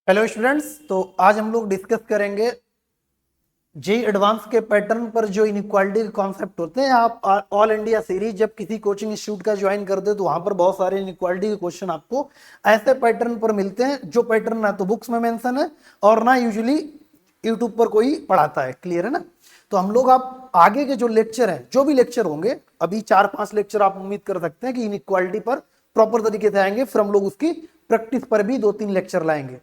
Hello students, तो आज हम लोग डिस्कस करेंगे जेई एडवांस के पैटर्न पर जो इनइक्वालिटी के कॉन्सेप्ट होते हैं। आप ऑल इंडिया सीरीज जब किसी कोचिंग इंस्टीट्यूट का ज्वाइन करते हैं तो वहां पर बहुत सारे इनइक्वालिटी के क्वेश्चन आपको ऐसे पैटर्न पर मिलते हैं जो पैटर्न ना तो बुक्स में मेंशन है और ना यूजुअली यूट्यूब पर कोई पढ़ाता है। क्लियर है ना? तो हम लोग आप आगे के जो लेक्चर हैं, जो भी लेक्चर होंगे, अभी 4-5 लेक्चर आप उम्मीद कर सकते हैं कि इनइक्वालिटी पर प्रॉपर तरीके से आएंगे, फिर हम लोग उसकी प्रैक्टिस पर भी 2-3 लेक्चर लाएंगे।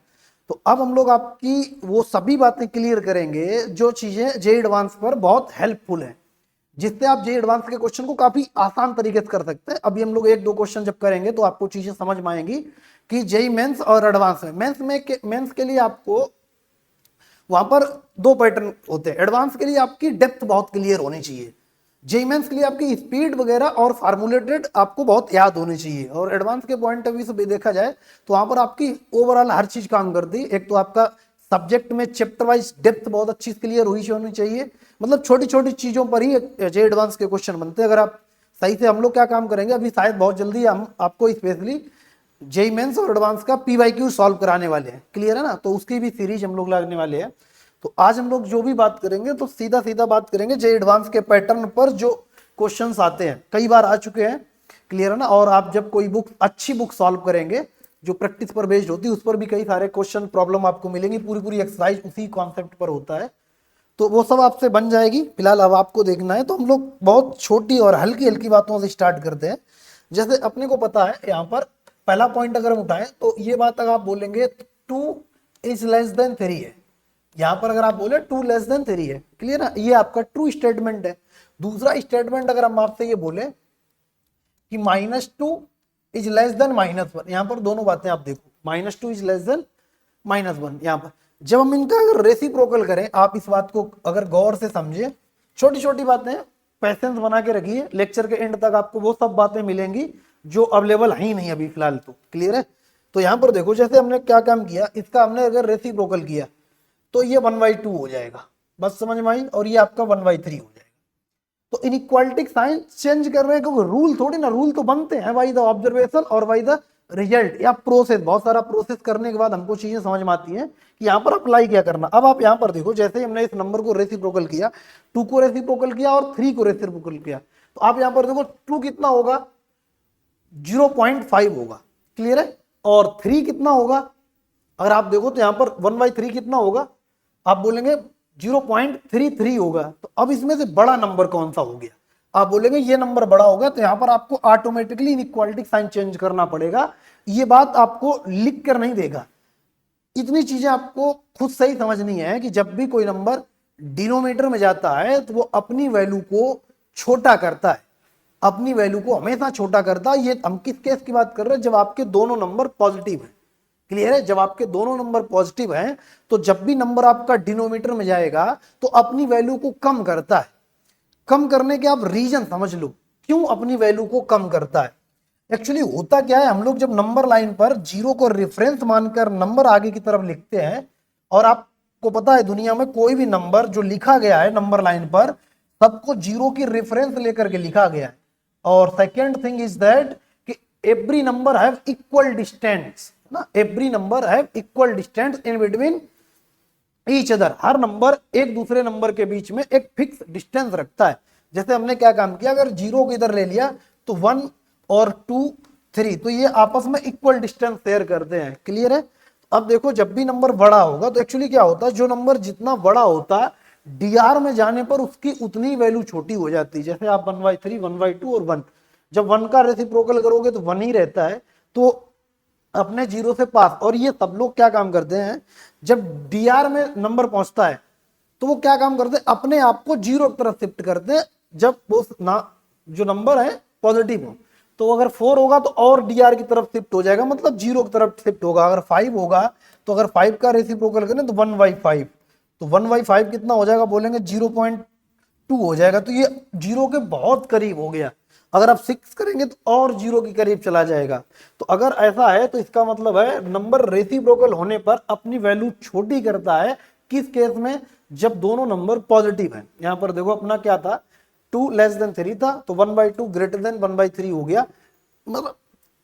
तो अब हम लोग आपकी वो सभी बातें क्लियर करेंगे जो चीजें जेई एडवांस पर बहुत हेल्पफुल हैं, जिससे आप जेई एडवांस के क्वेश्चन को काफी आसान तरीके से कर सकते हैं। अभी हम लोग 1-2 क्वेश्चन जब करेंगे तो आपको चीजें समझ में आएंगी कि जेई मेंस और एडवांस में मेंस के लिए आपको वहां पर 2 पैटर्न होते हैं। एडवांस के लिए आपकी डेप्थ बहुत क्लियर होनी चाहिए, जेई मेंस के लिए आपकी स्पीड वगैरह और फार्मूलेटेड आपको बहुत याद होनी चाहिए। और एडवांस के पॉइंट ऑफ व्यू से भी देखा जाए तो वहां पर आपकी ओवरऑल हर चीज काम करती है। एक तो आपका सब्जेक्ट में चैप्टर वाइज डेप्थ बहुत अच्छी क्लियर हुई होनी चाहिए, मतलब छोटी छोटी चीजों पर ही जेई एडवांस के क्वेश्चन बनते हैं। अगर आप सही से, हम लोग क्या काम करेंगे अभी, शायद बहुत जल्दी हम आपको स्पेशली जेई मेंस और एडवांस का पीवाईक्यू सॉल्व कराने वाले हैं। क्लियर है ना? तो उसकी भी सीरीज हम लोग लाने वाले हैं। तो आज हम लोग जो भी बात करेंगे तो सीधा सीधा बात करेंगे जेई एडवांस के पैटर्न पर जो क्वेश्चंस आते हैं, कई बार आ चुके हैं। क्लियर है ना? और आप जब कोई बुक, अच्छी बुक सॉल्व करेंगे जो प्रैक्टिस पर बेस्ड होती है, उस पर भी कई सारे क्वेश्चन प्रॉब्लम आपको मिलेंगी, पूरी पूरी एक्सरसाइज उसी कॉन्सेप्ट पर होता है। तो वो सब आपसे बन जाएगी। फिलहाल अब आपको देखना है, तो हम लोग बहुत छोटी और हल्की हल्की बातों से स्टार्ट करते हैं। जैसे अपने को पता है, यहाँ पर पहला पॉइंट अगर हम उठाएं तो ये बात अगर आप बोलेंगे 2 इज लेस देन 3 है, यहां पर अगर आप बोले 2 लेस देन 3 है। क्लियर ना? ये आपका ट्रू स्टेटमेंट है। दूसरा स्टेटमेंट अगर हम आपसे ये बोले कि -2 इज लेस देन -1, यहां पर दोनों बातें आप देखो, -2 इज लेस देन -1। यहां पर जब हम इनका अगर रेसिप्रोकल करें, आप इस बात को अगर गौर से समझे, छोटी छोटी बातें, पैसेंस बना के रखिए, लेक्चर के एंड तक आपको वो सब बातें मिलेंगी जो अवेलेबल है ही नहीं अभी फिलहाल। तो क्लियर है? तो यहां पर देखो, जैसे हमने क्या काम किया, इसका हमने अगर रेसिप्रोकल किया तो ये 1/2 हो जाएगा, बस समझ में आई, और ये आपका 1/3 हो जाएगा। तो इनइक्वालिटी साइन चेंज कर रहे हैं, क्योंकि रूल थोड़ी ना, रूल तो बनते हैं बाई द ऑब्जर्वेशन और बाई द रिजल्ट या प्रोसेस। बहुत सारा प्रोसेस करने के बाद हमको चीजें समझ में आती हैं कि यहाँ पर अप्लाई क्या करना। अब आप यहाँ पर देखो, जैसे हमने इस नंबर को रेसिप्रोकल किया, 2 को रेसिप्रोकल किया और 3 को रेसिप्रोकल किया, तो आप यहाँ पर देखो 2 कितना होगा, 0.5 होगा। क्लियर है? और 3 कितना होगा, अगर आप देखो तो यहाँ पर 1/3 कितना होगा, आप बोलेंगे 0.33 होगा। तो अब इसमें से बड़ा नंबर कौन सा हो गया, आप बोलेंगे ये नंबर बड़ा होगा, तो यहां पर आपको ऑटोमेटिकली इनइक्वालिटी साइन चेंज करना पड़ेगा। ये बात आपको लिख कर नहीं देगा, इतनी चीजें आपको खुद से ही समझनी है कि जब भी कोई नंबर डिनोमिनेटर में जाता है तो वो अपनी वैल्यू को छोटा करता है, अपनी वैल्यू को हमेशा छोटा करता है। ये हम किस केस की बात कर रहे हैं, जब आपके दोनों नंबर पॉजिटिव है। क्लियर है? जब आपके दोनों नंबर पॉजिटिव हैं तो जब भी नंबर आपका डिनोमिनेटर में जाएगा तो अपनी वैल्यू को कम करता है। कम करने के आप रीजन समझ लो, क्यों अपनी वैल्यू को कम करता है। एक्चुअली होता क्या है, हम लोग जब नंबर लाइन पर 0 को रेफरेंस मानकर नंबर आगे की तरफ लिखते हैं, और आपको पता है दुनिया में कोई भी नंबर जो लिखा गया है नंबर लाइन पर, सबको 0 की रेफरेंस लेकर के लिखा गया है। और सेकेंड थिंग इज दैट कि every number have equal distance ना, every number have equal distance in between each other. हर नंबर एक दूसरे नंबर के बीच में एक फिक्स डिस्टेंस रखता है। जैसे हमने क्या काम किया, अगर 0 को इधर ले लिया तो 1 और 2 3, तो ये आपस में इक्वल डिस्टेंस शेयर करते हैं। क्लियर है? अब देखो, जब भी नंबर बड़ा होगा तो एक्चुअली क्या होता है, जो नंबर जितना बड़ा होता है डीआर में जाने पर उसकी उतनी वैल्यू छोटी हो जाती है। जैसे आप 1/3, 1/2 और 1, जब 1 का रेसिप्रोकल करोगे तो 1 ही रहता है, तो अपने 0 से पास। और ये सब लोग क्या काम करते हैं, जब डीआर में नंबर पहुंचता है तो वो क्या काम करते हैं, अपने आप को 0 की तरफ शिफ्ट करते हैं। जब वो जो नंबर है पॉजिटिव हो, तो अगर 4 होगा तो और डीआर की तरफ शिफ्ट हो जाएगा, मतलब 0 की तरफ शिफ्ट होगा। अगर 5 होगा तो अगर 5 का रेसिप्रोकल करें तो 1/5, तो 1/5 कितना हो जाएगा, बोलेंगे 0.2 हो जाएगा। तो ये 0 के बहुत करीब हो गया। अगर आप 6 करेंगे तो और 0 के करीब चला जाएगा। तो अगर ऐसा है तो इसका मतलब है नंबर रेसिप्रोकल होने पर अपनी वैल्यू छोटी करता है। किस केस में, जब दोनों नंबर पॉजिटिव हैं। यहां पर देखो अपना क्या था, 2 लेस देन 3 था, तो 1/2 ग्रेटर देन 1/3 हो गया।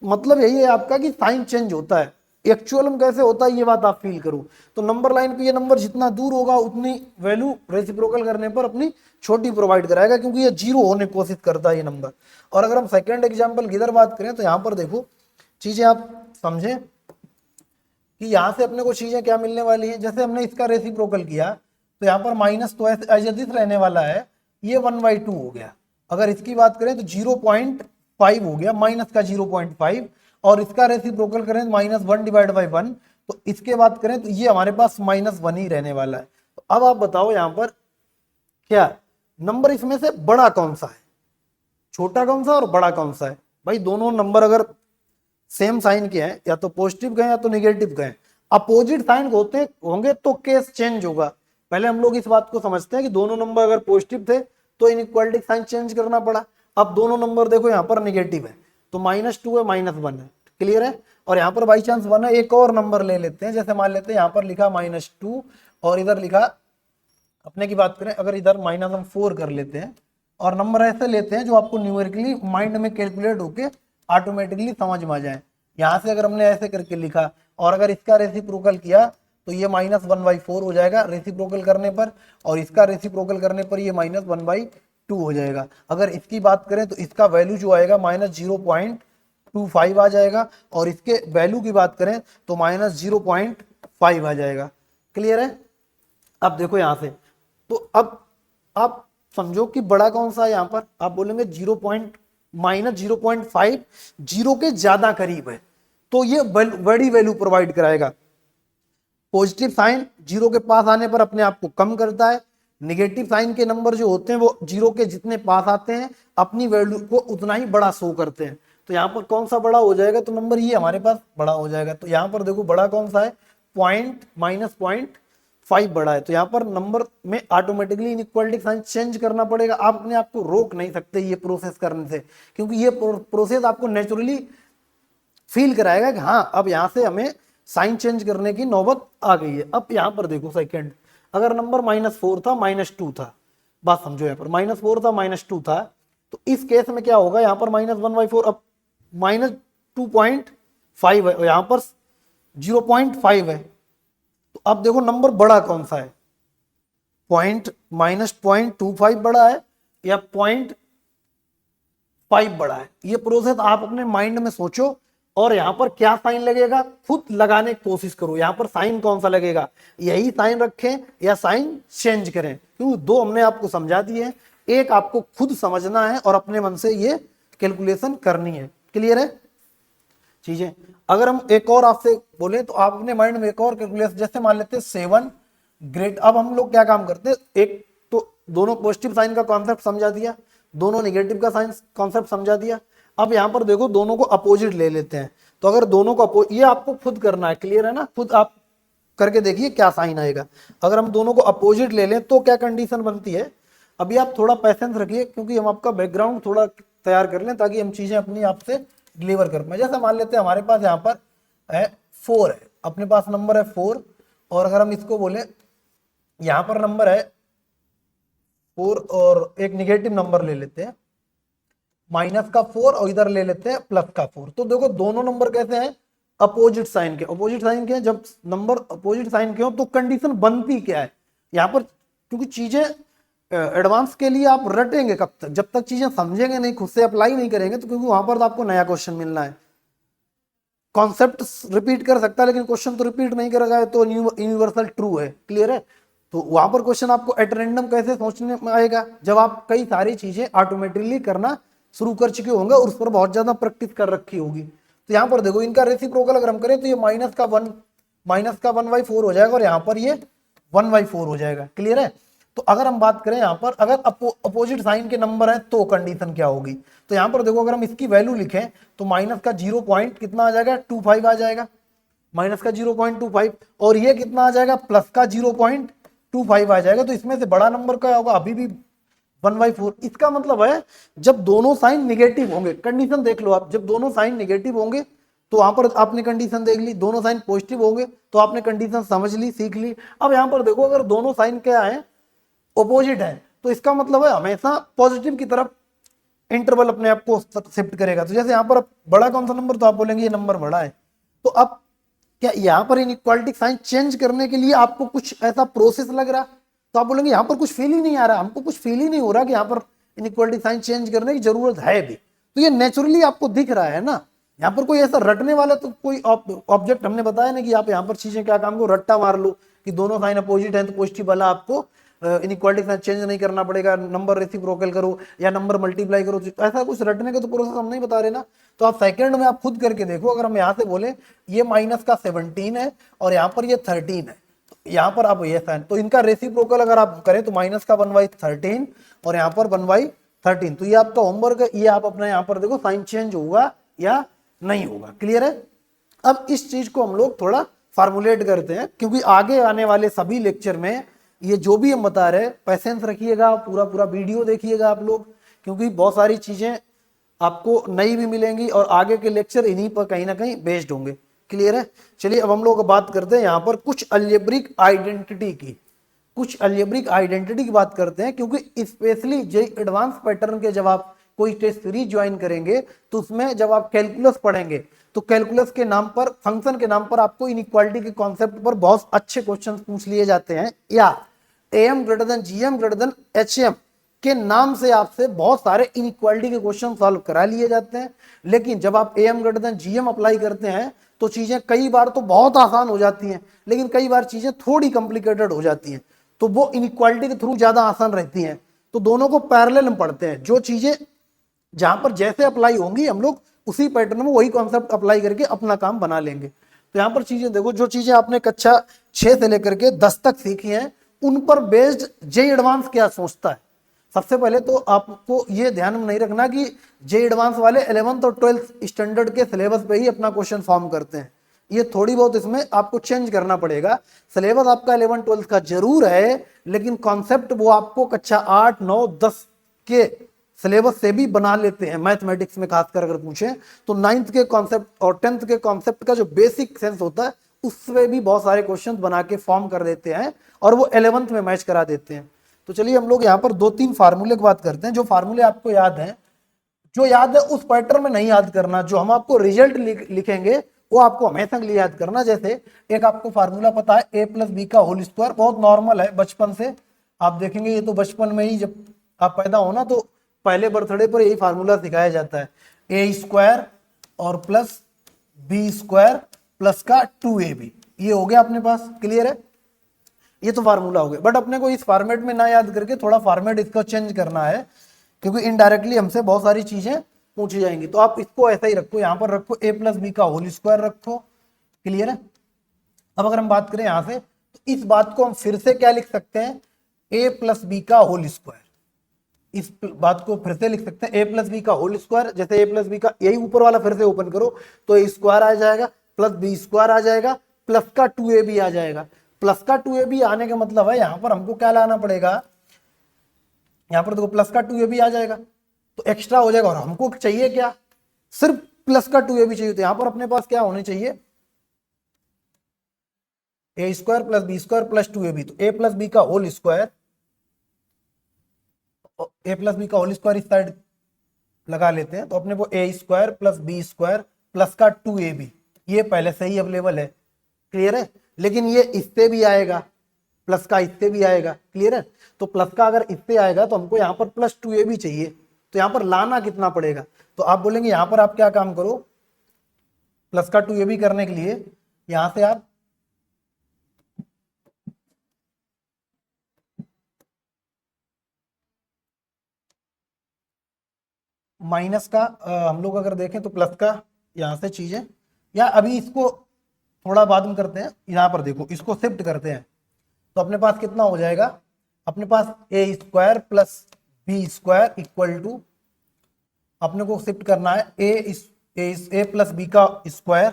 मतलब यही है आपका कि साइन चेंज होता है। एक्चुअल में कैसे होता है ये बात आप फील करो। तो नंबर लाइन पे ये नंबर जितना दूर होगा उतनी वैल्यू रेसिप्रोकल करने पर अपनी छोटी प्रोवाइड कराएगा, क्योंकि ये जीरो होने की कोशिश करता है ये नंबर। और अगर हम सेकेंड एग्जाम्पल की इधर बात करें तो यहाँ पर देखो चीजें आप समझें कि यहाँ से अपने को चीजें क्या मिलने वाली है। जैसे हमने इसका रेसिप्रोकल किया तो यहाँ पर माइनस तो एज इट इज रहने वाला है, ये 1/2 हो गया। अगर इसकी बात करें तो 0.5 हो गया, माइनस का 0.5, और इसका रेसिप्रोकल करें -1/1, तो इसके बात करें तो ये हमारे पास -1 ही रहने वाला है। तो अब आप बताओ यहाँ पर क्या नंबर इसमें से बड़ा कौन सा है, छोटा कौन सा और बड़ा कौन सा है। भाई दोनों नंबर अगर सेम साइन के हैं, या तो पॉजिटिव गए या तो निगेटिव गए, अपोजिट साइन होते होंगे तो केस चेंज होगा। पहले हम लोग इस बात को समझते हैं कि दोनों नंबर अगर पॉजिटिव थे तो इनइक्वालिटी साइन चेंज करना पड़ा। अब दोनों नंबर देखो यहाँ पर निगेटिव है तो -2 है -1 है, क्लियर है। और यहाँ पर बाई चांस 1 है, एक और नंबर ले लेते हैं, जैसे मान लेते हैं यहाँ पर लिखा -2 और इधर लिखा, अपने की बात करें अगर इधर माइनस हम 4 कर लेते हैं, और नंबर ऐसे लेते हैं जो आपको न्यूमेरिकली माइंड में कैलकुलेट होके ऑटोमेटिकली समझ में आ जाए। यहाँ से अगर हमने ऐसे करके लिखा और अगर इसका रेसिप्रोकल किया तो ये -1/4 हो जाएगा रेसिप्रोकल करने पर, और इसका रेसिप्रोकल करने पर ये -1/2 हो जाएगा। अगर इसकी बात करें तो इसका वैल्यू जो आएगा -0.25 आ जाएगा, और इसके वैल्यू की बात करें तो -0.5 आ जाएगा, क्लियर है। अब देखो यहाँ से, तो अब आप समझो कि बड़ा कौन सा है। यहाँ पर आप बोलेंगे -0.5 जीरो के ज्यादा करीब है, तो ये बड़ी वैल्यू प्रोवाइड कराएगा। पॉजिटिव साइन जीरो के पास आने पर अपने आप को कम करता है, निगेटिव साइन के नंबर जो होते हैं वो जीरो के जितने पास आते हैं अपनी वैल्यू को उतना ही बड़ा शो करते हैं। तो यहाँ पर कौन सा बड़ा हो जाएगा, तो नंबर ये हमारे पास बड़ा हो जाएगा। तो यहाँ पर देखो बड़ा कौन सा है, -0.5 बड़ा है। तो यहाँ पर नंबर में ऑटोमेटिकली इनइक्वालिटी साइन चेंज करना पड़ेगा। आप अपने आप को रोक नहीं सकते ये प्रोसेस करने से, क्योंकि ये प्रोसेस आपको नेचुरली फील कराएगा कि हाँ अब यहाँ से हमें साइन चेंज करने की नौबत आ गई है। अब यहाँ पर देखो सेकंड, अगर नंबर -4 था -2 था, बात समझो, यहाँ पर -4 था -2 था, तो इस केस में क्या होगा, यहाँ पर -1/4, अब -2.5 है और यहाँ पर 0.5 है। तो अब देखो नंबर बड़ा कौन सा है, -0.25 बड़ा है या 0.5 बड़ा है। ये प्रोसेस आप अपने माइंड में सोचो, और यहाँ पर क्या साइन लगेगा खुद लगाने की कोशिश करो। यहाँ पर साइन कौन सा लगेगा, यही साइन रखें या साइन चेंज करें, क्योंकि दो हमने आपको समझा दिए हैं, एक आपको खुद समझना है और अपने मन से ये कैलकुलेशन करनी है, क्लियर है चीजें। अगर हम एक और आपसे बोले तो आप अपने माइंड में एक और कैलकुलेशन, जैसे मान लेते हैं 7 ग्रेट। अब हम लोग क्या काम करते हैं, एक तो दोनों पॉजिटिव साइन का कॉन्सेप्ट समझा दिया, दोनों नेगेटिव का साइन कॉन्सेप्ट समझा दिया। अब यहाँ पर देखो दोनों को अपोजिट ले लेते हैं, तो अगर दोनों को ये आपको खुद करना है, क्लियर है ना, खुद आप करके देखिए क्या साइन आएगा। अगर हम दोनों को अपोजिट ले लें तो क्या कंडीशन बनती है। अभी आप थोड़ा पेशेंस रखिए, क्योंकि हम आपका बैकग्राउंड थोड़ा तैयार कर लें ताकि हम चीजें अपनी आपसे डिलीवर कर पाए। जैसे मान लेते हैं हमारे पास यहाँ पर है 4 है, अपने पास नंबर है 4, और अगर हम इसको बोले यहाँ पर नंबर है 4 और एक निगेटिव नंबर ले लेते हैं -4 और इधर ले लेते हैं +4। तो देखो दोनों नंबर कैसे हैं, अपोजिट साइन के। अपोजिट साइन के जब नंबर अपोजिट साइन के हो तो कंडीशन बनती क्या है यहाँ पर, क्योंकि चीजें एडवांस के लिए आप रटेंगे कब तक, जब तक चीजें समझेंगे नहीं, खुद से अप्लाई नहीं करेंगे, तो क्योंकि वहां पर तो आपको नया क्वेश्चन मिलना है। कॉन्सेप्ट रिपीट कर सकता है लेकिन क्वेश्चन तो रिपीट नहीं करेगा, तो यूनिवर्सल ट्रू है, क्लियर है। तो वहां पर क्वेश्चन आपको एट रैंडम कैसे सोचने में आएगा, जब आप कई सारी चीजें ऑटोमेटिकली करना शुरू कर चुके होंगे और उस पर बहुत ज्यादा प्रैक्टिस कर रखी होगी। तो यहाँ पर देखो इनका रेसिप्रोकल अगर हम करें तो ये -1/4 हो जाएगा और यहाँ पर ये 1/4 हो जाएगा, क्लियर है। तो अगर हम बात करें यहाँ पर अगर अपोजिट साइन के नंबर है तो कंडीशन क्या होगी, तो यहाँ पर देखो अगर हम इसकी वैल्यू लिखें तो माइनस का 0 पॉइंट कितना आ जाएगा, 25 आ जाएगा, माइनस का 0.25, और ये कितना आ जाएगा, प्लस का 0.25 आ जाएगा। तो इसमें से बड़ा नंबर क्या होगा, अभी भी 1/4। इसका मतलब है जब दोनों साइन निगेटिव होंगे, कंडीशन देख लो आप, जब दोनों साइन निगेटिव होंगे तो वहां पर आपने कंडीशन देख ली, दोनों साइन पॉजिटिव होंगे तो आपने कंडीशन समझ ली, सीख ली। अब यहाँ पर देखो अगर दोनों साइन क्या है, ऑपोजिट है, तो इसका मतलब है हमेशा पॉजिटिव की तरफ इंटरवल अपने आप को शिफ्ट करेगा। तो जैसे यहाँ पर बड़ा कौन सा नंबर, तो आप बोलेंगे ये नंबर बड़ा है। तो अब क्या यहाँ पर इनइक्वालिटी साइन चेंज करने के लिए आपको कुछ ऐसा प्रोसेस लग रहा? तो आप बोलेंगे यहाँ पर कुछ फील ही नहीं आ रहा, हमको कुछ फील ही नहीं हो रहा कि यहाँ पर इनइक्वालिटी साइन चेंज करने की जरूरत है भी। तो ये नेचुरली आपको दिख रहा है ना, यहाँ पर कोई ऐसा रटने वाला तो कोई ऑब्जेक्ट हमने बताया ना कि आप यहाँ पर चीजें क्या काम को रट्टा मार लो कि दोनों साइन अपोजिट है तो पॉजिटिव वाला आपको इनइक्वालिटी साइन चेंज नहीं करना पड़ेगा, नंबर रेसिप्रोकल करो या नंबर मल्टीप्लाई करो, ऐसा कुछ रटने का तो प्रोसेस हम नहीं बता रहे ना। तो आप सेकंड में आप खुद करके देखो, अगर हम यहाँ से बोले ये माइनस का 17 है और यहाँ पर ये 13 है, तो यहाँ पर आप ये साइन, तो इनका रेसिप्रोकल अगर आप करें तो माइनस का 1/13 और यहाँ पर 1/13, तो ये आपका होमवर्क है, ये आप अपना यहाँ पर देखो साइन चेंज होगा या नहीं होगा। क्लियर है? अब इस चीज को हम लोग थोड़ा फार्मुलेट करते हैं, क्योंकि आगे आने वाले सभी लेक्चर में ये जो भी हम बता रहे हैं पेशेंस रखिएगा, पूरा पूरा वीडियो देखिएगा आप लोग, क्योंकि बहुत सारी चीजें आपको नई भी मिलेंगी और आगे के लेक्चर इन्हीं पर कहीं ना कहीं बेस्ड होंगे। क्लियर है? चलिए अब हम लोग बात करते हैं यहाँ पर कुछ अलजेब्रिक आइडेंटिटी की, कुछ अलजेब्रिक आइडेंटिटी की बात करते हैं, क्योंकि स्पेशली जेईई एडवांस पैटर्न के जब आप कोई टेस्ट सीरीज ज्वाइन करेंगे तो उसमें जब आप कैलकुलस पढ़ेंगे तो कैलकुलस के नाम पर, फंक्शन के नाम पर आपको इनइक्वालिटी के कॉन्सेप्ट पर बहुत अच्छे क्वेश्चन पूछ लिए जाते हैं, या AM greater than GM greater than HM के नाम से आपसे बहुत सारे इनइक्वालिटी के क्वेश्चन सॉल्व करा लिए जाते हैं। लेकिन जब आप AM greater than GM apply करते हैं तो चीजें कई बार तो बहुत आसान हो जाती हैं, लेकिन कई बार चीजें थोड़ी कॉम्प्लिकेटेड हो जाती हैं, तो वो इनइक्वालिटी के थ्रू ज्यादा आसान रहती हैं। तो दोनों को पैरेलल में पढ़ते हैं, जो चीजें जहां पर जैसे अप्लाई होंगी हम लोग उसी पैटर्न में वही कॉन्सेप्ट अप्लाई करके अपना काम बना लेंगे। तो यहाँ पर चीजें देखो, जो चीजें आपने कक्षा 6 से लेकर के 10 तक सीखी हैं उन पर बेस्ड जेईई एडवांस क्या सोचता है। सबसे पहले तो आपको ये ध्यान में नहीं रखना कि जेईई एडवांस वाले 11th और 12th स्टैंडर्ड के सिलेबस पे ही अपना क्वेश्चन फॉर्म करते हैं, ये थोड़ी बहुत इसमें आपको चेंज करना पड़ेगा। सिलेबस आपका 11 12 का जरूर है, लेकिन कॉन्सेप्ट वो आपको कक्षा 8 9 10 के सिलेबस से भी बना लेते हैं। मैथमेटिक्स में खासकर अगर पूछें तो 9th के कॉन्सेप्ट और 10th के कॉन्सेप्ट का जो बेसिक सेंस होता है उससे भी बहुत सारे क्वेश्चन बना के फॉर्म कर देते हैं और वो 11th में मैच करा देते हैं। तो चलिए हम लोग यहाँ पर 2-3 फार्मूले की बात करते हैं। जो फार्मूले आपको याद हैं, जो याद है उस पैटर्न में नहीं याद करना, जो हम आपको रिजल्ट लिखेंगे वो आपको हमेशा के लिए याद करना। जैसे एक आपको फार्मूला पता है a+b का होल स्क्वायर, बहुत नॉर्मल है, बचपन से आप देखेंगे, ये तो बचपन में ही जब आप पैदा हो ना तो पहले बर्थडे पर यही फार्मूला सिखाया जाता है, a² और प्लस b² प्लस का 2ab, ये हो गया अपने पास। क्लियर है? ये तो फार्मूला हो गया, बट अपने को इस फॉर्मेट में ना याद करके थोड़ा फॉर्मेट इसका चेंज करना है, क्योंकि इनडायरेक्टली हमसे बहुत सारी चीजें पूछी जाएंगी। तो आप इसको ऐसा ही रखो, यहाँ पर रखो a+b का होल स्क्वायर रखो। क्लियर है? अब अगर हम बात करें यहाँ से तो इस बात को हम फिर से क्या लिख सकते हैं, a+b का होल स्क्वायर, इस बात को फिर से लिख सकते हैं a+b का होल स्क्वायर। जैसे a+b का यही ऊपर वाला फिर से ओपन करो तो a स्क्वायर आ जाएगा प्लस b² आ जाएगा प्लस का 2ab आ जाएगा। प्लस का 2ab आने का मतलब है यहाँ पर हमको क्या लाना पड़ेगा, यहाँ पर देखो प्लस का 2ab आ जाएगा तो एक्स्ट्रा हो जाएगा, और हमको चाहिए क्या, सिर्फ प्लस का 2ab चाहिए। तो यहाँ पर अपने पास क्या होने चाहिए, a² plus b² plus 2ab, तो a+b का होल स्क्वायर, a+b का होल स्क्वायर इस साइड लगा लेते हैं तो अपने को a² प्लस b² प्लस का 2ab, ये पहले से ही अवेलेबल है। क्लियर है? लेकिन ये इससे भी आएगा, प्लस का इससे भी आएगा। क्लियर है? तो प्लस का अगर इससे आएगा तो हमको यहाँ पर प्लस 2ab चाहिए, तो यहाँ पर लाना कितना पड़ेगा, तो आप बोलेंगे यहाँ पर आप क्या काम करो, प्लस का 2ab करने के लिए यहां से आप माइनस का हम लोग अगर देखें तो प्लस का यहां से चीजें, या अभी इसको थोड़ा बाद में करते हैं, यहां पर देखो इसको शिफ्ट करते हैं तो अपने पास कितना हो जाएगा, अपने पास a² plus b² equal to, अपने को शिफ्ट करना है a+b का स्क्वायर,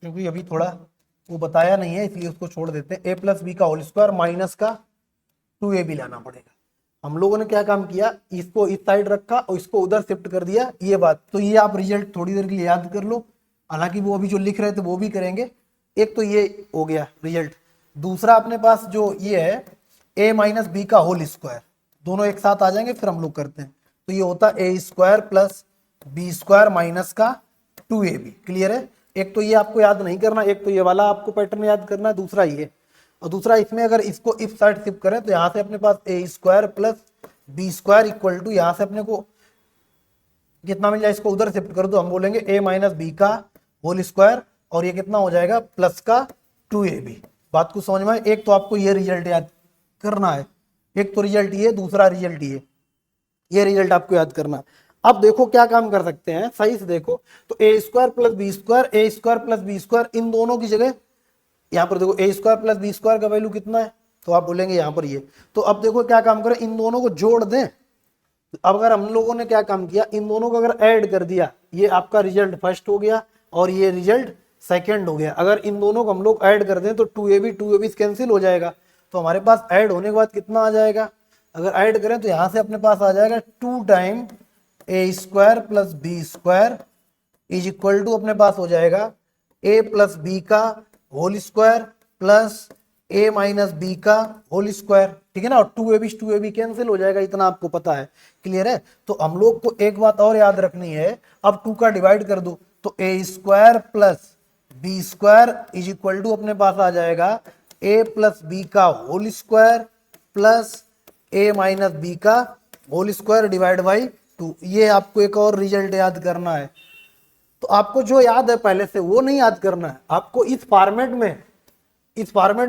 क्योंकि अभी थोड़ा वो बताया नहीं है इसलिए उसको छोड़ देते हैं, a+b का होल स्क्वायर माइनस का 2ab लाना पड़ेगा। हम लोगों ने क्या काम किया, इसको इस साइड रखा और इसको उधर शिफ्ट कर दिया, ये बात। तो ये आप रिजल्ट थोड़ी देर के लिए याद कर लो, हालांकि वो अभी जो लिख रहे थे वो भी करेंगे। एक तो ये हो गया रिजल्ट, दूसरा अपने पास जो ये है a-b का होल स्क्वायर, दोनों एक साथ आ जाएंगे फिर हम लोग करते हैं, तो ये होता है a² प्लस b² माइनस का 2ab। क्लियर है? एक तो ये आपको याद नहीं करना, एक तो ये वाला आपको पैटर्न याद करना है, दूसरा ये, और दूसरा इसमें अगर इसको इस साइड शिफ्ट करें तो यहाँ से अपने पास A square plus B square equal to, यहाँ से अपने को कितना मिल जाए, इसको उधर शिफ्ट कर दो, हम बोलेंगे ए माइनस बी का होल स्क्वायर, और ये कितना हो जाएगा प्लस का 2ab। बात को समझ में आए? एक तो आपको ये रिजल्ट याद करना है, एक तो रिजल्ट ये, दूसरा रिजल्ट ये रिजल्ट आपको याद करना है। अब देखो क्या काम कर सकते हैं, सही से देखो, तो ए square plus B square, a square plus B square, इन दोनों की जगह यहाँ पर देखो ए स्क्वायर प्लस बी स्क्वायर का वैल्यू कितना है, तो आप बोलेंगे यहाँ पर ये। तो अब देखो क्या काम करें, इन दोनों को जोड़ दें। अब अगर हम लोगों ने क्या काम किया, इन दोनों को अगर ऐड कर दिया, ये आपका रिजल्ट फर्स्ट हो गया और ये रिजल्ट सेकंड हो गया। अगर इन दोनों को हम लोग ऐड कर दें तो 2ab कैंसिल हो जाएगा, तो हमारे पास ऐड होने के बाद कितना आ जाएगा, अगर ऐड करें तो यहाँ से अपने पास आ जाएगा 2 time a square plus B square is equal to अपने पास हो जाएगा ए प्लस बी का होल स्क्वायर प्लस ए माइनस बी का होल स्क्वायर, ठीक है ना, और 2ab कैंसिल हो जाएगा, इतना आपको पता है, क्लियर है। तो हम लोग को एक बात और याद रखनी है, अब 2 का डिवाइड कर दो तो ए square plus B square is equal to अपने पास आ जाएगा ए प्लस बी का होल स्क्वायर प्लस ए माइनस बी का होल स्क्वायर डिवाइड बाई 2। ये आपको एक और रिजल्ट याद करना है। तो आपको जो याद है पहले से वो नहीं याद करना है, आपको इस फॉर्मेट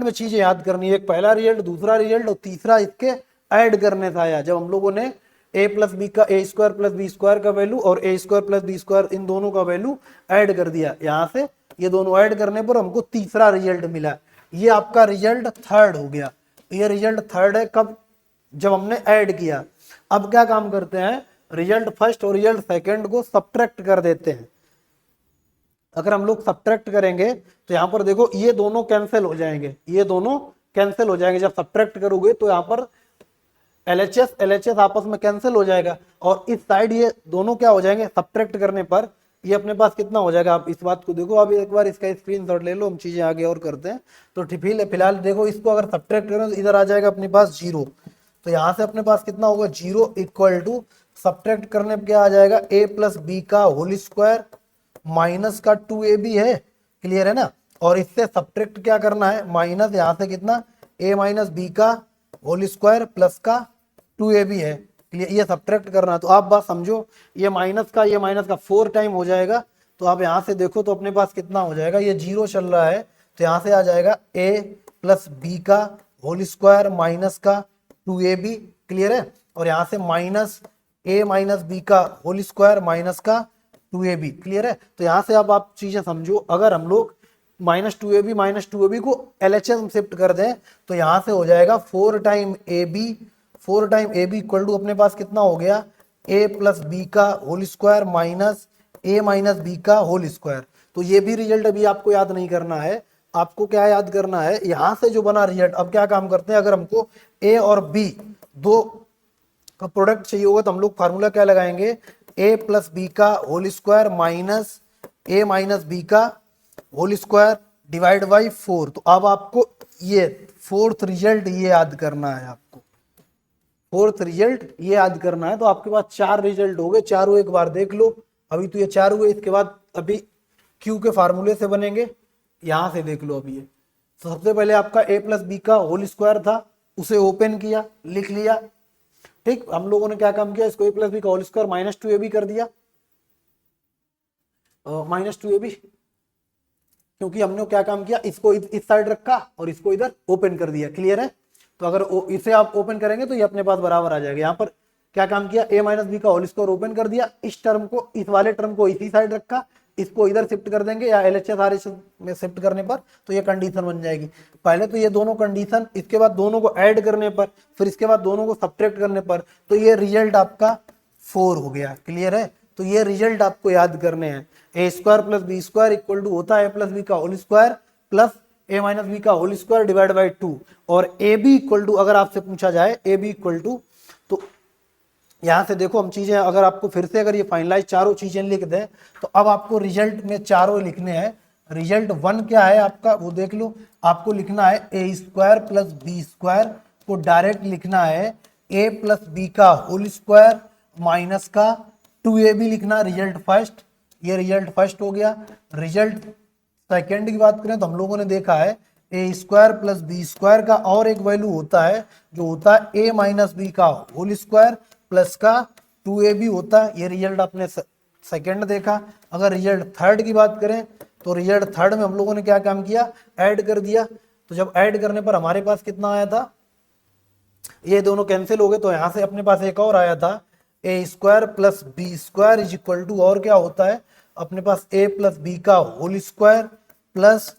में चीजें याद करनी है, एक पहला रिजल्ट, दूसरा रिजल्ट और तीसरा इसके ऐड करने था। आया जब हम लोगों ने ए प्लस बी का ए स्क्वायर प्लस बी स्क्वायर का वैल्यू और a square plus B square इन दोनों का वैल्यू ऐड कर दिया, यहां से ये दोनों ऐड करने पर हमको तीसरा रिजल्ट मिला। ये आपका रिजल्ट थर्ड हो गया। ये रिजल्ट थर्ड है कब, जब हमने ऐड किया। अब क्या काम करते हैं, रिजल्ट फर्स्ट और रिजल्ट सेकंड को सब्ट्रैक्ट कर देते हैं। अगर हम लोग सब्ट्रैक्ट करेंगे तो यहाँ पर देखो ये दोनों कैंसिल हो जाएंगे, ये दोनों कैंसिल हो जाएंगे। जब सब्ट्रैक्ट करोगे तो यहाँ पर LHS आपस में कैंसिल हो जाएगा, और इस साइड ये दोनों क्या हो जाएंगे, सब्ट्रैक्ट करने पर ये अपने पास कितना हो जाएगा। आप इस बात को देखो, अब एक बार इसका स्क्रीनशॉट ले लो, हम चीजें आगे और करते हैं। तो फिलहाल देखो, इसको अगर सब्ट्रैक्ट करें तो इधर आ जाएगा अपने पास 0, तो यहाँ से अपने पास कितना होगा 0 इक्वल टू सब्ट्रैक्ट करने पर क्या आ जाएगा ए प्लस बी का होल स्क्वायर माइनस का 2ab है, क्लियर है ना। और इससे सब्ट्रैक्ट क्या करना है, माइनस यहाँ से कितना a माइनस बी का होल स्क्वायर प्लस का 2ab है, क्लियर, ये सब्ट्रैक्ट करना है। तो आप बात समझो, ये माइनस का 4 टाइम हो जाएगा। तो आप यहाँ से देखो तो अपने पास कितना हो जाएगा, ये 0 चल रहा है तो यहाँ से आ जाएगा a प्लस बी का होल स्क्वायर माइनस का 2ab, क्लियर है। और यहाँ से माइनस a माइनस बी का होल स्क्वायर माइनस का 2ab, क्लियर है। तो यहाँ से अब आप चीजें समझो, अगर हम लोग माइनस टू ए बी को LHS में शिफ्ट कर दें तो यहाँ से हो जाएगा 4 time a b equal to अपने पास कितना हो गया a प्लस बी का whole square minus a minus B का होल स्क्वायर। तो ये भी रिजल्ट अभी आपको याद नहीं करना है, आपको क्या याद करना है, यहाँ से जो बना रिजल्ट। अब क्या काम करते हैं, अगर हमको a और b दो का प्रोडक्ट चाहिए होगा तो हम लोग फार्मूला क्या लगाएंगे, a प्लस बी का whole square minus a minus B का होल स्क्वायर डिवाइड बाई 4। तो अब आपको ये फोर्थ रिजल्ट ये याद करना है, आपको फोर्थ रिजल्ट ये याद करना है। तो आपके पास 4 रिजल्ट हो गए, चारों एक बार देख लो। अभी तो ये 4 हुए, इसके बाद अभी क्यू के फार्मूले से बनेंगे, यहां से देख लो। अभी ये तो सबसे पहले आपका a प्लस बी का होल स्क्वायर था, उसे ओपन किया, लिख लिया, ठीक। हम लोगों ने क्या काम किया, इसको a प्लस बी का होल स्क्वायर माइनस 2ab कर दिया, माइनस 2ab, क्योंकि हमने क्या काम किया, इसको इस साइड रखा और इसको इधर ओपन कर दिया, क्लियर है। तो अगर इसे आप ओपन करेंगे तो ये अपने पास बराबर आ जाएगा। यहाँ पर क्या काम किया, a माइनस बी का होल स्क्वायर ओपन कर दिया, इस टर्म को, इस वाले टर्म को इसी साइड रखा, इसको इधर शिफ्ट कर देंगे या LHS RHS में शिफ्ट करने पर तो ये कंडीशन बन जाएगी। पहले तो ये दोनों कंडीशन, इसके बाद दोनों को ऐड करने पर, फिर इसके बाद दोनों को सब्ट्रैक्ट करने पर, तो ये रिजल्ट आपका 4 हो गया, क्लियर है। तो ये रिजल्ट आपको याद करने हैं, A square plus B square equal to होता है ए प्लस बी का होल स्क्वायर प्लस ए माइनस बी का होल स्क्वायर डिवाइड बाई 2, और ए बी इक्वल टू, अगर आपसे पूछा जाए ए बी इक्वल टू, तो यहां से देखो हम चीजें, अगर आपको फिर से अगर ये फाइनलाइज चारों चीजें लिख दें तो अब आपको रिजल्ट में चारों लिखने हैं। रिजल्ट 1 क्या है आपका, वो देख लो, आपको लिखना है ए स्क्वायर प्लस बी स्क्वायर को डायरेक्ट लिखना है ए प्लस बी का होल स्क्वायर माइनस का 2ab लिखना रिजल्ट फर्स्ट, ये रिजल्ट फर्स्ट हो गया। रिजल्ट सेकंड की बात करें तो हम लोगों ने देखा है ए स्क्वायर प्लस बी स्क्वायर का और एक वैल्यू होता है जो होता है ए माइनस बी का होल स्क्वायर प्लस का 2ab होता है। ये रिजल्ट आपने सेकंड देखा। अगर रिजल्ट थर्ड की बात करें तो रिजल्ट थर्ड में हम लोगों ने क्या काम किया, ऐड कर दिया। तो जब ऐड करने पर हमारे पास कितना आया था, ये दोनों कैंसिल हो गए, तो यहां से अपने पास एक और आया था A square plus B square is equal to, और क्या होता है अपने पास ए प्लस बी का होल स्क्वायर प्लस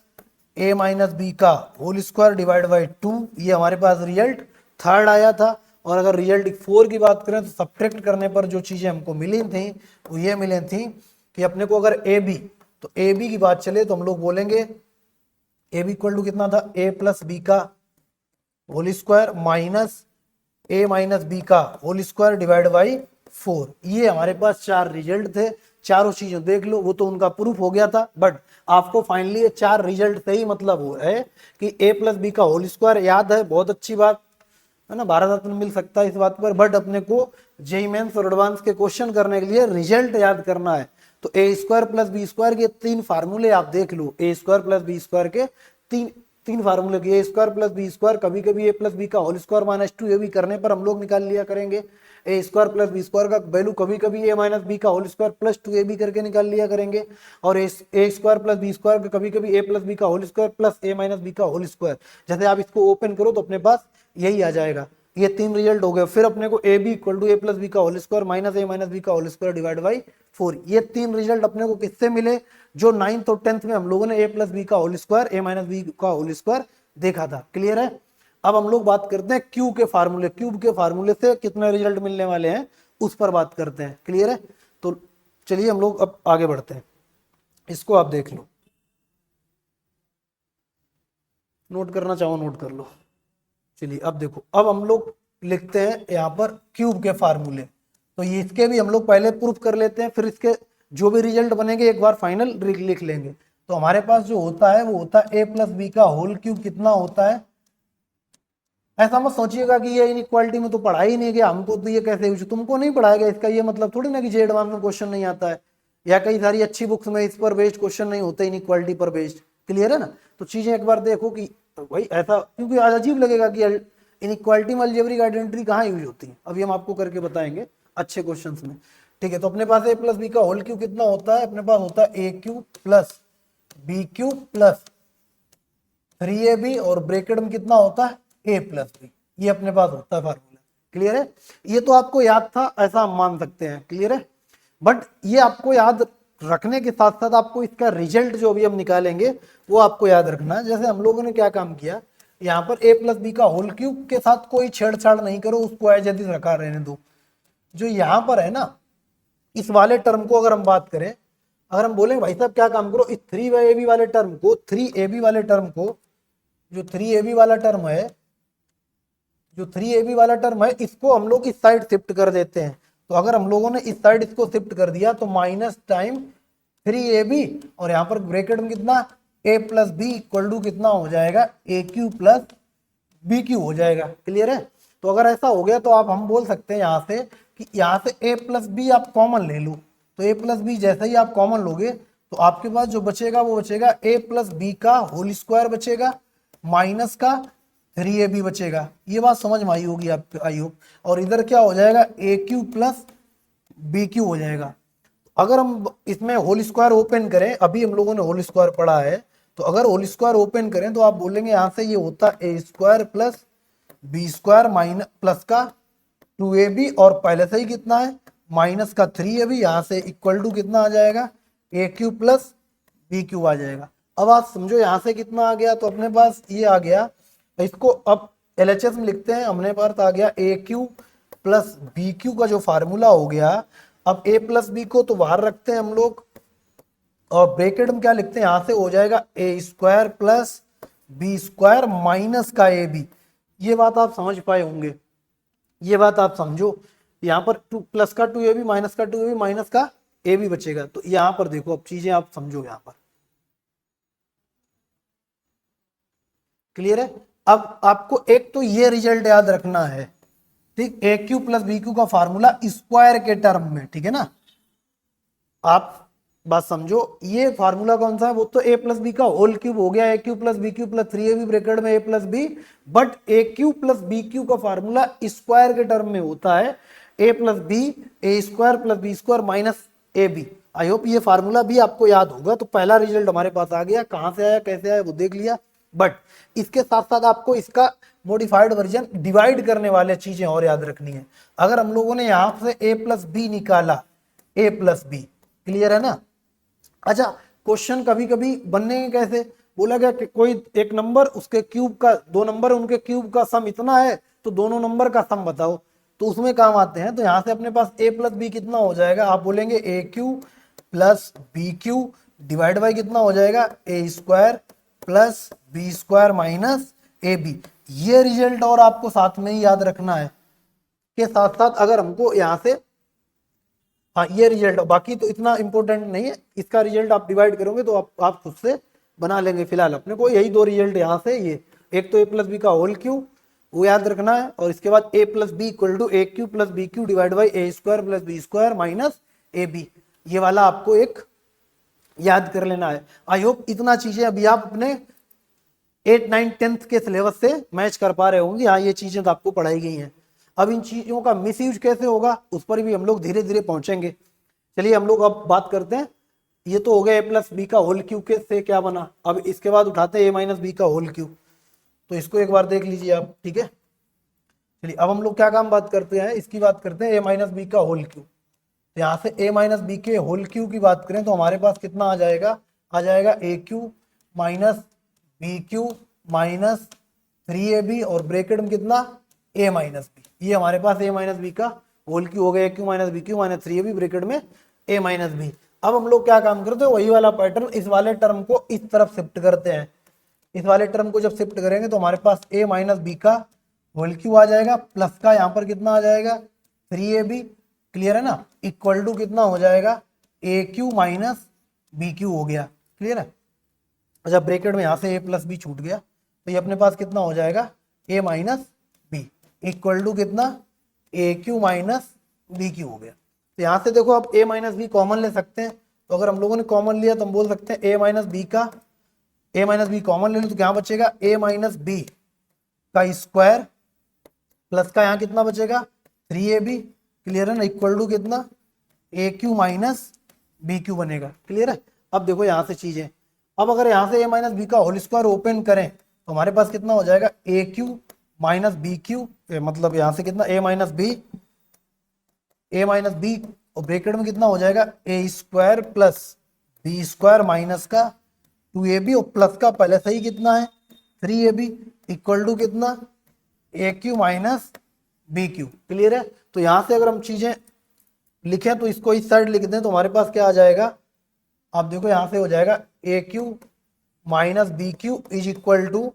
ए माइनस बी का होल स्क्वायर डिवाइड बाई 2। ये हमारे पास रिजल्ट थर्ड आया था। और अगर रिजल्ट 4 की बात करें तो सब्ट्रैक्ट करने पर जो चीजें हमको मिली थी वो ये मिली थी कि अपने को अगर ए बी, तो ए बी की बात चले तो हम लोग बोलेंगे ए बी इक्वल टू कितना था, ए प्लस बी का whole square minus a minus B का होल स्क्वायर डिवाइड बाई 4। ये हमारे पास चार रिजल्ट थे। चारों चीजें देख लो, वो तो उनका प्रूफ हो गया था, बट आपको फाइनली ये चार रिजल्ट से ही मतलब हो है कि ए प्लस बी का होल स्क्वायर याद है, बहुत अच्छी बात है ना, भारत रत्न मिल सकता है इस बात पर। बट अपने को जेईई मेंस और एडवांस के क्वेश्चन करने के लिए रिजल्ट याद करना है। तो ए स्क्वायर प्लस बी स्क्वायर के तीन फार्मूले आप देख लो, a square plus B square के तीन फार्मूले की, a square plus B square कभी कभी ए प्लस बी का whole square minus 2 a b करने पर हम लोग निकाल लिया करेंगे। A square plus B square का वैल्यू कभी कभी ए माइनस बी का whole square plus 2 a b करके निकाल लिया करेंगे। और a square plus B square का कभी कभी ए प्लस बी का होल स्क्वायर प्लस ए माइनस बी का होल स्क्वायर। जैसे आप इसको ओपन करो तो अपने पास यही आ जाएगा। ये तीन रिजल्ट हो गए। फिर अपने को a b equal to a plus B का whole square minus a minus B का होल स्क्वायर डिवाइड बाई 4। ये तीन रिजल्ट अपने को किससे मिले, जो 9th और 10th में हम लोगों ने ए प्लस बी का होल स्क्वायर ए माइनस बी का होल स्क्वायर देखा था। क्लियर है। अब हम लोग बात करते हैं क्यूब के फार्मूले। क्यूब के फार्मूले से कितने रिजल्ट मिलने वाले हैं उस पर बात करते हैं। क्लियर है। तो चलिए हम लोग अब आगे बढ़ते हैं। इसको आप देख लो, नोट करना चाहो नोट कर लो। चलिए अब देखो, अब हम लोग लिखते हैं यहाँ पर क्यूब के फार्मूले। तो ये इसके भी हम लोग पहले प्रूफ कर लेते हैं, फिर इसके जो भी रिजल्ट बनेंगे एक बार फाइनल लिख लेंगे। तो हमारे पास जो होता है वो होता है ए प्लस बी का होल क्यूब कितना होता है। ऐसा मत सोचिएगा कि ये इनइक्वालिटी में तो पढ़ा ही नहीं गया हमको, तो ये कैसे हुई, तुमको नहीं पढ़ाया गया इसका ये मतलब थोड़ी ना कि जे एडवांस में क्वेश्चन नहीं आता है, या कई सारी अच्छी बुक्स में इस पर बेस्ड क्वेश्चन नहीं होते इनइक्वालिटी पर बेस्ड। क्लियर है ना। तो चीजें एक बार देखो कि भाई ऐसा, क्योंकि आज अजीब लगेगा कि इनइक्वालिटी में अलजेब्रिक आइडेंटिटी कहाँ यूज होती है, अभी हम आपको करके बताएंगे अच्छे क्वेश्चन में। ठीक है। तो अपने पास ए प्लस बी का होल क्यूब कितना होता है, अपने पास होता है A cube plus B cube plus 3ab और ब्रैकेट में कितना होता है ए प्लस बी। ये अपने पास होता है फार्मूला। क्लियर है। ये तो आपको याद था ऐसा हम मान सकते हैं। क्लियर है। बट ये आपको याद रखने के साथ साथ आपको इसका रिजल्ट जो भी हम निकालेंगे वो आपको याद रखना है। जैसे हम लोगों ने क्या काम किया, यहाँ पर ए प्लस बी का होल क्यूब के साथ कोई छेड़छाड़ नहीं करो, उसको एज इट इज रखा रहने दो। जो यहाँ पर है ना, इस वाले टर्म को अगर हम बात करें, अगर हम बोलेंगे भाई साहब क्या काम करो, इस 3ab वाले टर्म को, 3ab वाले टर्म को, जो 3ab वाला टर्म है, जो 3ab वाला टर्म है, इसको हम लोग इस साइड शिफ्ट कर देते हैं। तो अगर हम लोगों ने इस साइड इसको शिफ्ट कर दिया तो माइनस टाइम 3ab और यहाँ पर ब्रैकेट में कितना a plus B equal to कितना हो जाएगा ए क्यू प्लस बी क्यू हो जाएगा। क्लियर है। तो अगर ऐसा हो गया तो आप हम बोल सकते हैं यहाँ से कि यहाँ से a प्लस बी आप कॉमन ले लो। तो a प्लस बी जैसे ही आप कॉमन लोगे तो आपके पास जो बचेगा वो बचेगा a प्लस बी का होल स्क्वायर बचेगा माइनस का 3ab बचेगा। ये बात समझ में आई होगी आप, आई होप। और इधर क्या हो जाएगा ए क्यू प्लस बी क्यू हो जाएगा। अगर हम इसमें होल स्क्वायर ओपन करें, अभी हम लोगों ने होल स्क्वायर पढ़ा है, तो अगर होल स्क्वायर ओपन करें तो आप बोलेंगे यहाँ से ये होता है ए square plus B square minus plus का 2ab और पहले से ही कितना है माइनस का 3ab, यहाँ से इक्वल टू कितना आ जाएगा ए क्यू प्लस बी क्यू आ जाएगा। अब आप समझो यहाँ से कितना आ गया, तो अपने पास ये आ गया। इसको अब LHS में लिखते हैं, हमने पास आ गया A cube plus B Q का जो फार्मूला हो गया। अब a प्लस बी को तो बाहर रखते हैं हम लोग और ब्रैकेट में क्या लिखते हैं, यहां से हो जाएगा A square plus B square minus का ए बी। ये बात आप समझ पाए होंगे, ये बात आप समझो। यहाँ पर 2 प्लस का 2ab माइनस का 2ab माइनस का ए बी बचेगा। तो यहाँ पर देखो अब चीजें आप समझो यहाँ पर। क्लियर है। अब आपको एक तो ये रिजल्ट याद रखना है, ठीक, ए क्यू प्लस बी क्यू का फार्मूला स्क्वायर के टर्म में। ठीक है ना। आप बात समझो, ये फार्मूला कौन सा है, वो तो ए प्लस बी का होल क्यूब हो गया, A cube plus B cube plus 3ab bracket में A plus B, but A cube plus B Q का फार्मूला स्क्वायर के टर्म में होता है, ए plus B A square plus B square minus A B. I hope ये formula भी आपको याद होगा। तो पहला रिजल्ट हमारे पास आ गया, कहां से आया कैसे आया वो देख लिया, बट इसके साथ साथ आपको इसका मॉडिफाइड वर्जन डिवाइड करने वाले चीजें और याद रखनी है। अगर हम लोगों ने यहां से ए प्लस बी निकाला, ए प्लस बी, क्लियर है ना। अच्छा, क्वेश्चन कभी कभी बनने कैसे, बोला गया कि कोई एक नंबर उसके क्यूब का, दो नंबर उनके क्यूब का सम इतना है तो दोनों नंबर का सम बताओ, तो उसमें काम आते हैं। तो यहां से अपने पास ए प्लस बी कितना हो जाएगा, आप बोलेंगे A cube plus B cube divide by कितना हो जाएगा, A square plus B square minus A B. ये रिजल्ट और आपको साथ में ही याद रखना है के साथ साथ अगर हमको यहां से, हाँ ये रिजल्ट, बाकी तो इतना इंपॉर्टेंट नहीं है, इसका रिजल्ट आप डिवाइड करोगे तो आप खुद से बना लेंगे। फिलहाल अपने को यही दो रिजल्ट यहाँ से, ये एक तो ए प्लस बी का होल क्यू वो याद रखना है, और इसके बाद A plus B equal to A cube plus B cube divide by A square plus B square minus A B, ये वाला आपको एक याद कर लेना है। आई होप इतना चीजें अभी आप अपने 8, 9, 10th के सिलेबस से मैच कर पा रहे होंगे। हाँ ये चीजें तो आपको पढ़ाई गई हैं। अब इन चीजों का मिस यूज कैसे होगा उस पर भी हम लोग धीरे धीरे पहुंचेंगे। चलिए हम लोग अब बात करते हैं, ये तो हो गया ए प्लस बी का होल क्यू के से क्या बना। अब इसके बाद उठाते हैं ए माइनस बी का होल क्यू, तो इसको एक बार देख लीजिए आप, ठीक है। चलिए अब हम लोग क्या काम बात करते हैं, इसकी बात करते हैं ए माइनस बी का होल क्यू। तो यहाँ से ए माइनस बी के होल क्यू की बात करें तो हमारे पास कितना आ जाएगा, आ जाएगा ए Q minus B cube minus 3ab और ब्रैकेट में कितना a माइनस बी। ये हमारे पास a माइनस बी का होल क्यू हो गया, a cube minus B cube minus 3ab bracket में a माइनस बी। अब हम लोग क्या काम करते हैं, वही वाला पैटर्न इस वाले टर्म को इस तरफ शिफ्ट करते हैं। इस वाले टर्म को जब शिफ्ट करेंगे तो हमारे पास a माइनस बी का होल क्यू आ जाएगा, प्लस का यहाँ पर कितना आ जाएगा 3ab, क्लियर है ना, इक्वल टू कितना हो जाएगा ए क्यू माइनस बी क्यू हो गया, क्लियर है। अच्छा ब्रैकेट में यहाँ से a प्लस बी छूट गया, तो ये अपने पास कितना हो जाएगा a minus b equal to कितना ए क्यू माइनस बी क्यू हो गया। तो यहाँ से देखो आप a माइनस बी कॉमन ले सकते हैं, तो अगर हम लोगों ने कॉमन लिया तो हम बोल सकते हैं a माइनस बी कॉमन ले लो तो क्या बचेगा a माइनस बी का स्क्वायर प्लस का यहाँ कितना बचेगा 3ab, क्लियर है ना, इक्वल टू कितना ए क्यू माइनस बी क्यू बनेगा, क्लियर है। अब देखो यहाँ से चीजें, अब अगर यहाँ से a माइनस बी का होल स्क्वायर ओपन करें तो हमारे पास कितना हो जाएगा ए क्यू माइनस बी क्यू, मतलब यहाँ से कितना a माइनस बी और ब्रैकेट में कितना हो जाएगा A square plus B square minus का 2ab और प्लस का पहले से ही कितना है 3ab इक्वल टू कितना ए Q minus B cube, clear है। तो यहाँ से अगर हम चीजें लिखें तो इसको इस साइड लिख दें तो हमारे पास क्या आ जाएगा, आप देखो यहाँ से हो जाएगा ए Q minus B q is equal to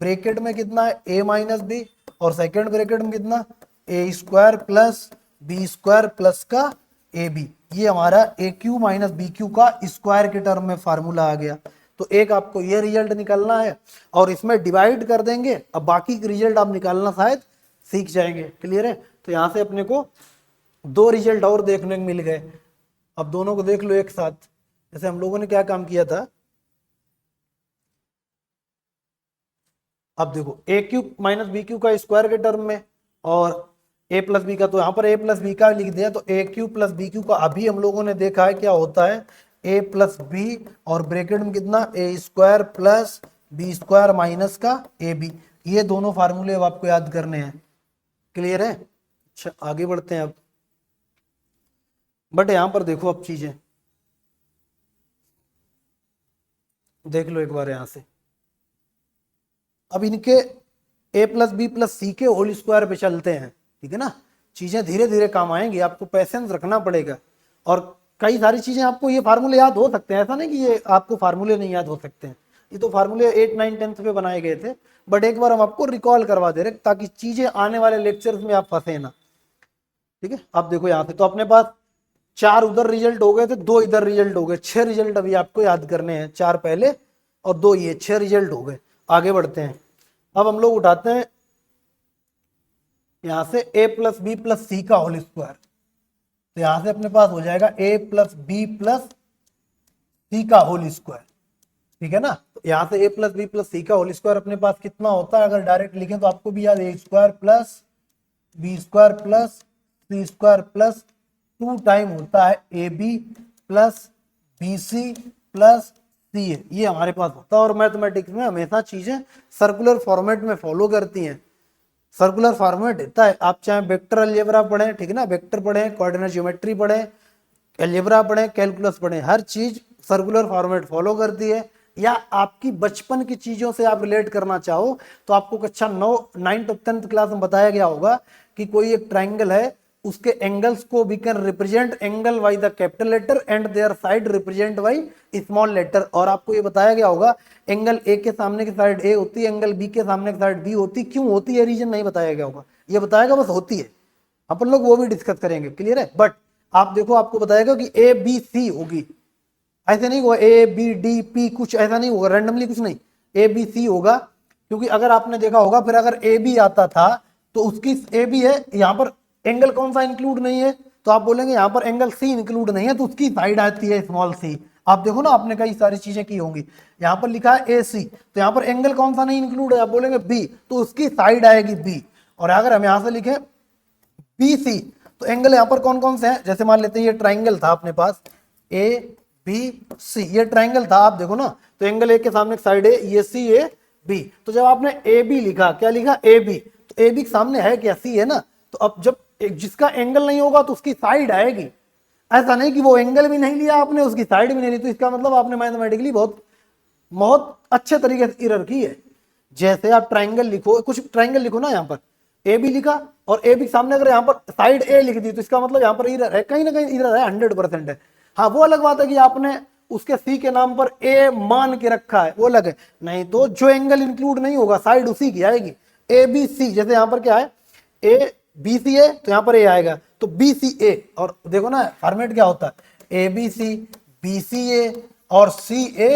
bracket में कितना है ए माइनस बी और सेकेंड ब्रैकेट में कितना a square plus B square plus का ए बी। ये हमारा a Q minus B Q का स्क्वायर के टर्म में फार्मूला आ गया। तो एक आपको ये रिजल्ट निकालना है और इसमें डिवाइड कर देंगे, अब बाकी रिजल्ट आप निकालना शायद सीख जाएंगे, क्लियर है। तो यहाँ से अपने को दो रिजल्ट और देखने को मिल गए। अब दोनों को देख लो एक साथ। जैसे हम लोगों ने क्या काम किया था, अब देखो ए क्यू माइनस बी क्यू का स्क्वायर के टर्म में और ए प्लस बी का, तो यहाँ पर ए प्लस बी का लिख दिया, तो ए क्यू प्लस बी क्यू का अभी हम लोगों ने देखा है क्या होता है ए प्लस बी और ब्रैकेट में कितना a square plus B square minus का ए बी। ये दोनों फार्मूले अब आपको याद करने हैं, क्लियर है। अच्छा आगे बढ़ते हैं अब, बट यहां पर देखो अब चीजें देख लो एक बार यहां से। अब इनके a प्लस बी प्लस सी के होल स्क्वायर पे चलते हैं, ठीक है ना। चीजें धीरे धीरे काम आएंगी, आपको पैसेंस रखना पड़ेगा और कई सारी चीजें आपको ये फार्मूले याद हो सकते हैं, ऐसा नहीं कि ये आपको फार्मूले नहीं याद हो सकते हैं। ये तो फार्मूले 8, 9, 10th पे बनाए गए थे, बट एक बार हम आपको रिकॉल करवा दे रहे ताकि चीजें आने वाले लेक्चर्स में आप फंसे ना, ठीक है। अब देखो यहाँ से तो अपने पास 4 उधर रिजल्ट हो गए थे, 2 इधर रिजल्ट हो गए, 6 रिजल्ट अभी आपको याद करने हैं, 4 पहले और 2 ये, 6 रिजल्ट हो गए। आगे बढ़ते हैं, अब हम लोग उठाते हैं यहां से a plus b plus c का होल स्क्वायर। तो यहां से अपने पास हो जाएगा a plus b plus c का होल स्क्वायर, ठीक है ना। तो यहाँ से ए प्लस बी प्लस सी का होल स्क्वायर अपने पास कितना होता है, अगर डायरेक्ट लिखें तो आपको भी याद, a square plus B square plus c square plus 2 time होता है a b plus b c plus c a, ये हमारे पास होता है। और मैथमेटिक्स में हमेशा चीजें सर्कुलर फॉर्मेट में फॉलो करती हैं। सर्कुलर फॉर्मेट देता है, आप चाहे वेक्टर अलजेब्रा पढ़ें, ठीक है ना, वेक्टर पढ़ें, कोऑर्डिनेट ज्योमेट्री पढ़ें, अलजेब्रा पढ़ें, कैलकुलस पढ़ें, हर चीज सर्कुलर फॉर्मेट फॉलो करती है। या आपकी बचपन की चीजों से आप रिलेट करना चाहो तो आपको कक्षा 9, 9th और 10th क्लास में बताया गया होगा कि कोई एक ट्राइंगल है, उसके एंगल्स को we can represent angle by the capital letter and their side represent by small letter. और आपको ये बताया गया होगा एंगल ए के सामने की साइड ए होती है, एंगल बी के सामने की साइड बी होती, क्यों होती है रीजन नहीं बताया गया होगा, ये बताएगा बस होती है, अपन लोग वो भी डिस्कस करेंगे, क्लियर है। बट आप देखो आपको बताएगा कि ए बी सी होगी, ऐसे नहीं होगा ए बी डी पी, कुछ ऐसा नहीं होगा रैंडमली, कुछ नहीं, ए बी सी होगा। क्योंकि अगर आपने देखा होगा फिर अगर ए बी आता था तो उसकी ए बी है, यहाँ पर एंगल कौन सा इंक्लूड नहीं है, तो आप बोलेंगे यहाँ पर एंगल सी इंक्लूड नहीं है तो उसकी साइड आती है स्मॉल सी। आप देखो ना, आपने कई सारी चीजें की होंगी, यहाँ पर लिखा है ए सी, तो यहाँ पर एंगल कौन सा नहीं इंक्लूड है, आप बोलेंगे बी, तो उसकी साइड आएगी बी। और अगर हम यहाँ से लिखें बी सी, तो एंगल यहाँ पर कौन कौन से हैं, जैसे मान लेते हैं ये ट्राइंगल था अपने पास ए बी सी, ये ट्राइंगल था, आप देखो ना, तो एंगल ए के सामने साइड है, ये सी ए बी। तो जब आपने ए बी लिखा, क्या लिखा ए बी, तो ए बी के सामने है क्या, सी है ना, तो अब जब जिसका एंगल नहीं होगा तो उसकी साइड आएगी। ऐसा नहीं कि वो एंगल भी नहीं लिया आपने, उसकी साइड भी नहीं ली, तो इसका मतलब आपने मैथमेटिकली बहुत बहुत अच्छे तरीके से इरर की है। जैसे आप ट्राइंगल लिखो, कुछ ट्राइंगल लिखो ना, यहाँ पर ए बी लिखा और ए बी के सामने अगर यहाँ पर साइड ए लिख दी तो इसका मतलब यहाँ पर इरर है, कहीं ना कहीं इरर है, 100% है। हाँ वो अलग बात है कि आपने उसके सी के नाम पर ए मान के रखा है, वो अलग है, नहीं तो जो एंगल इंक्लूड नहीं होगा साइड उसी की आएगी। ए बी सी, जैसे यहाँ पर क्या है ए बी सी है तो यहाँ पर ए आएगा, तो बी सी ए, और देखो ना फॉर्मेट क्या होता है, a b c, b c ए और सी ए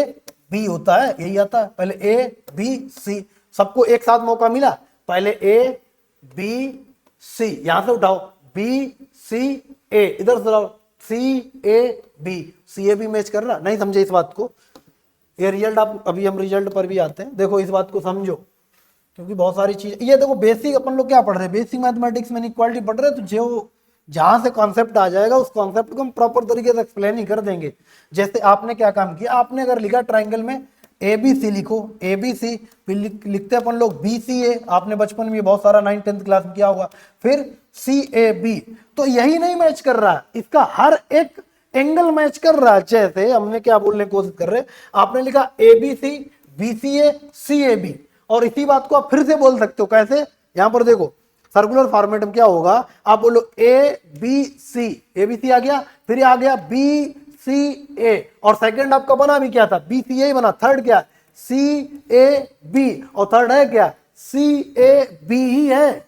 बी होता है, यही आता है। पहले ए बी सी, सबको एक साथ मौका मिला, पहले ए बी सी, यहां से उठाओ बी सी ए, इधर से लाओ c a b, c a b match कर रहा, नहीं समझे इस बात को, ये रिजल्ट आप, अभी हम रिजल्ट पर भी आते हैं, देखो इस बात को समझो, क्योंकि बहुत सारी चीज, ये देखो बेसिक अपन लोग क्या पढ़ रहे हैं, बेसिक मैथमेटिक्स में इक्वालिटी पढ़ रहे हैं, तो जो जहां से कॉन्सेप्ट आ जाएगा उस कॉन्सेप्ट को हम प्रॉपर तरीके से एक्सप्लेन ही कर देंगे। जैसे आपने क्या काम किया, आपने अगर लिखा ट्राइंगल में ए बी सी लिखो, ए बी सी, फिर लिखते अपन लोग बी सी ए, आपने बचपन में बहुत सारा 9th 10th क्लास में किया होगा, फिर सी ए बी, तो यही नहीं मैच कर रहा, इसका हर एक एंगल मैच कर रहा है। जैसे हमने क्या बोलने की कोशिश कर रहे हैं, आपने लिखा a b c, b c a, c a b, और इसी बात को आप फिर से बोल सकते हो, कैसे, यहां पर देखो सर्कुलर फॉर्मेट में क्या होगा, आप बोलो ए बी सी, ए बी सी आ गया, फिर आ गया बी सी ए, और सेकंड आपका बना भी क्या था, बी सी ए बना, थर्ड क्या सी ए बी, और थर्ड है क्या सी ए बी ही है।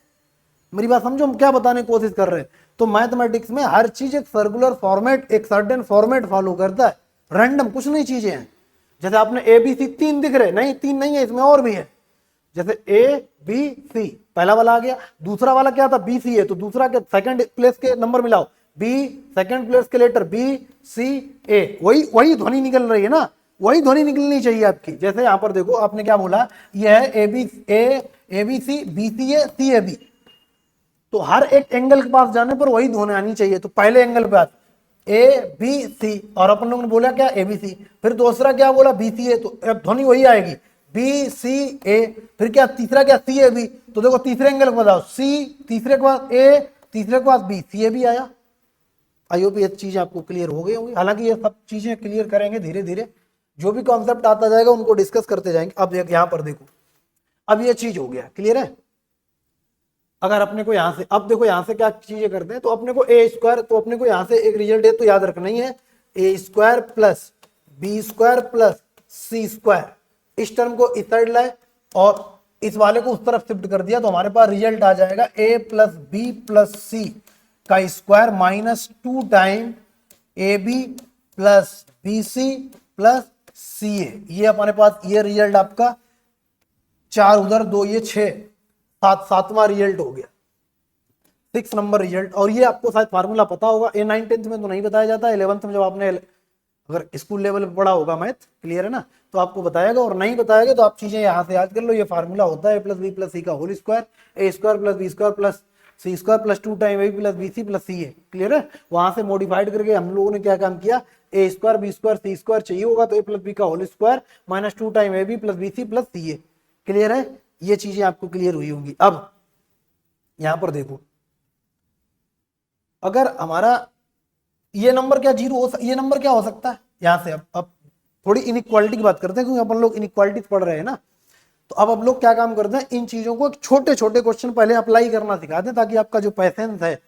मेरी बात समझो, हम क्या बताने की कोशिश कर रहे हैं। तो मैथमेटिक्स में हर चीज एक सर्कुलर फॉर्मेट, एक सर्टेन फॉर्मेट फॉलो करता है, रैंडम कुछ नहीं चीजें हैं। जैसे आपने ए बी सी 3 दिख रहे, नहीं 3 नहीं है, इसमें और भी है, जैसे ए बी सी, पहला वाला आ गया, दूसरा वाला क्या था बी सी है, तो दूसरा के सेकंड प्लेस के नंबर मिलाओ, बी सेकंड प्लेस के लेटर बी सी ए, वही ध्वनि निकल रही है ना, वही ध्वनि निकलनी चाहिए आपकी। जैसे यहां पर देखो आपने क्या बोला, यह है a b c, b c a, c a b, तो हर एक एंगल के पास जाने पर वही ध्वनि आनी चाहिए। तो पहले एंगल पे ए बी सी, और अपन लोगों ने बोला क्या ए बी सी, फिर दूसरा क्या बोला बी सी ए, तो अब ध्वनि वही आएगी बी सी ए, फिर क्या तीसरा क्या सी ए बी, तो देखो तीसरे एंगल को बताओ सी, तीसरे के बाद ए, तीसरे के बाद बी, सी ए बी आया। आई होप ये चीजें आपको क्लियर हो गई होंगी, हालांकि ये सब चीजें क्लियर करेंगे धीरे धीरे, जो भी कॉन्सेप्ट आता जाएगा उनको डिस्कस करते जाएंगे। अब यहाँ पर देखो, अब ये चीज हो गया क्लियर है। अगर अपने को यहां से, अब देखो यहां से क्या चीजें करते हैं, तो अपने को ए स्क्वायर, तो अपने को यहां से एक रिजल्ट है तो याद रखना ही है, ए square plus B square plus c square, इस टर्म को इस साइड लाए और इस वाले को उस तरफ शिफ्ट कर दिया, तो हमारे पास रिजल्ट आ जाएगा ए प्लस बी प्लस सी का square minus 2 time a b plus b c plus c a. ये हमारे पास ये रिजल्ट आपका 4 उधर 2 ये 6, सातवां रिजल्ट हो गया, 6 नंबर रिजल्ट। और ये आपको शायद फार्मूला पता होगा, ए 9 10th में तो नहीं बताया जाता, 11th में जब आपने अगर स्कूल लेवल पे पढ़ा होगा मैथ, क्लियर है ना, तो आपको बताएगा, और नहीं बताएगा तो आप चीजें यहाँ से याद कर लो। ये फार्मूला होता है प्लस बी प्लस सी का whole square, a square plus B square plus c square plus 2 time a plus b c plus c a, clear है। वहां से मॉडिफाइड करके हम लोगों ने क्या काम किया, a square b square c square चाहिए होगा तो ए प्लस बी का whole square minus 2 time a b plus b c plus c a, clear है। ये चीजें आपको क्लियर हुई होंगी। अब यहां पर देखो, अगर हमारा ये नंबर क्या जीरो हो, ये नंबर क्या हो सकता है यहां से। अब थोड़ी इनइक्वालिटी की बात करते हैं, क्योंकि अपन लोग इनइक्वालिटी पढ़ रहे हैं ना। तो अब लोग क्या काम करते हैं, इन चीजों को छोटे छोटे क्वेश्चन पहले अप्लाई करना सिखाते हैं, ताकि आपका जो पैसेंस है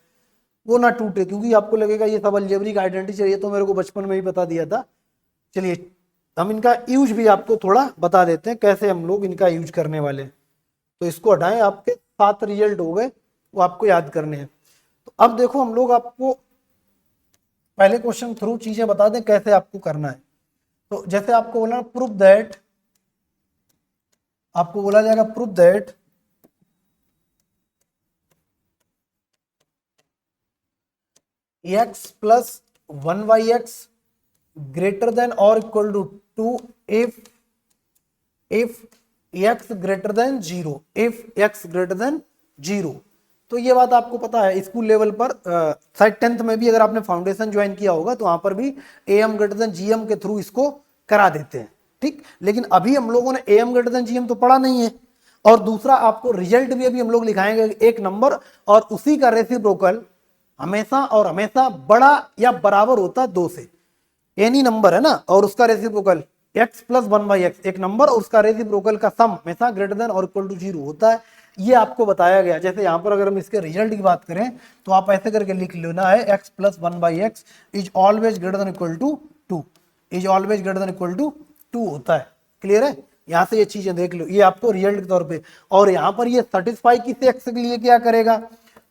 वो ना टूटे, क्योंकि आपको लगेगा ये सब अलजेब्रिक आइडेंटिटी चाहिए, तो मेरे को बचपन में ही बता दिया था। चलिए हम इनका यूज भी आपको थोड़ा बता देते हैं, कैसे हम लोग इनका यूज करने वाले हैं। तो इसको हटाएं, आपके 7 रिजल्ट हो गए, वो आपको याद करने हैं। तो अब देखो, हम लोग आपको पहले क्वेश्चन थ्रू चीजें बता दें कैसे आपको करना है। तो जैसे आपको बोला प्रूफ दैट, आपको बोला जाएगा proof that x plus 1/x greater than और equal to 2 if x greater than 0, if x greater than 0। तो ये बात आपको पता है, स्कूल लेवल पर शायद 10th में भी अगर आपने फाउंडेशन ज्वाइन किया होगा तो वहां पर भी am ग्रेटर देन gm के थ्रू इसको करा देते हैं, ठीक। लेकिन अभी हम लोगों ने am ग्रेटर देन gm तो पढ़ा नहीं है। और दूसरा आपको रिजल्ट भी अभी हम लोग लिखाएंगे, एक नंबर और उसी का रेसिप्रोकल हमेशा और हमेशा बड़ा या बराबर होता है 2 से। एनी नंबर है ना, और उसका रेसिप्रोकल x प्लस 1/x, एक नंबर और उसका रेसिप्रोकल का सम हमेशा ग्रेटर देन और इक्वल टू 0 होता है। ये आपको बताया गया। जैसे यहाँ पर अगर हम इसके रिजल्ट की बात करें तो आप ऐसे करके लिख लेना है, x plus 1/x is always greater than equal to 2, is always greater than equal to 2 होता है, क्लियर है। यहाँ से ये चीजें देख लो, ये आपको रिजल्ट के तौर पे। और यहाँ पर ये सेटिस्फाई किस x के लिए क्या करेगा,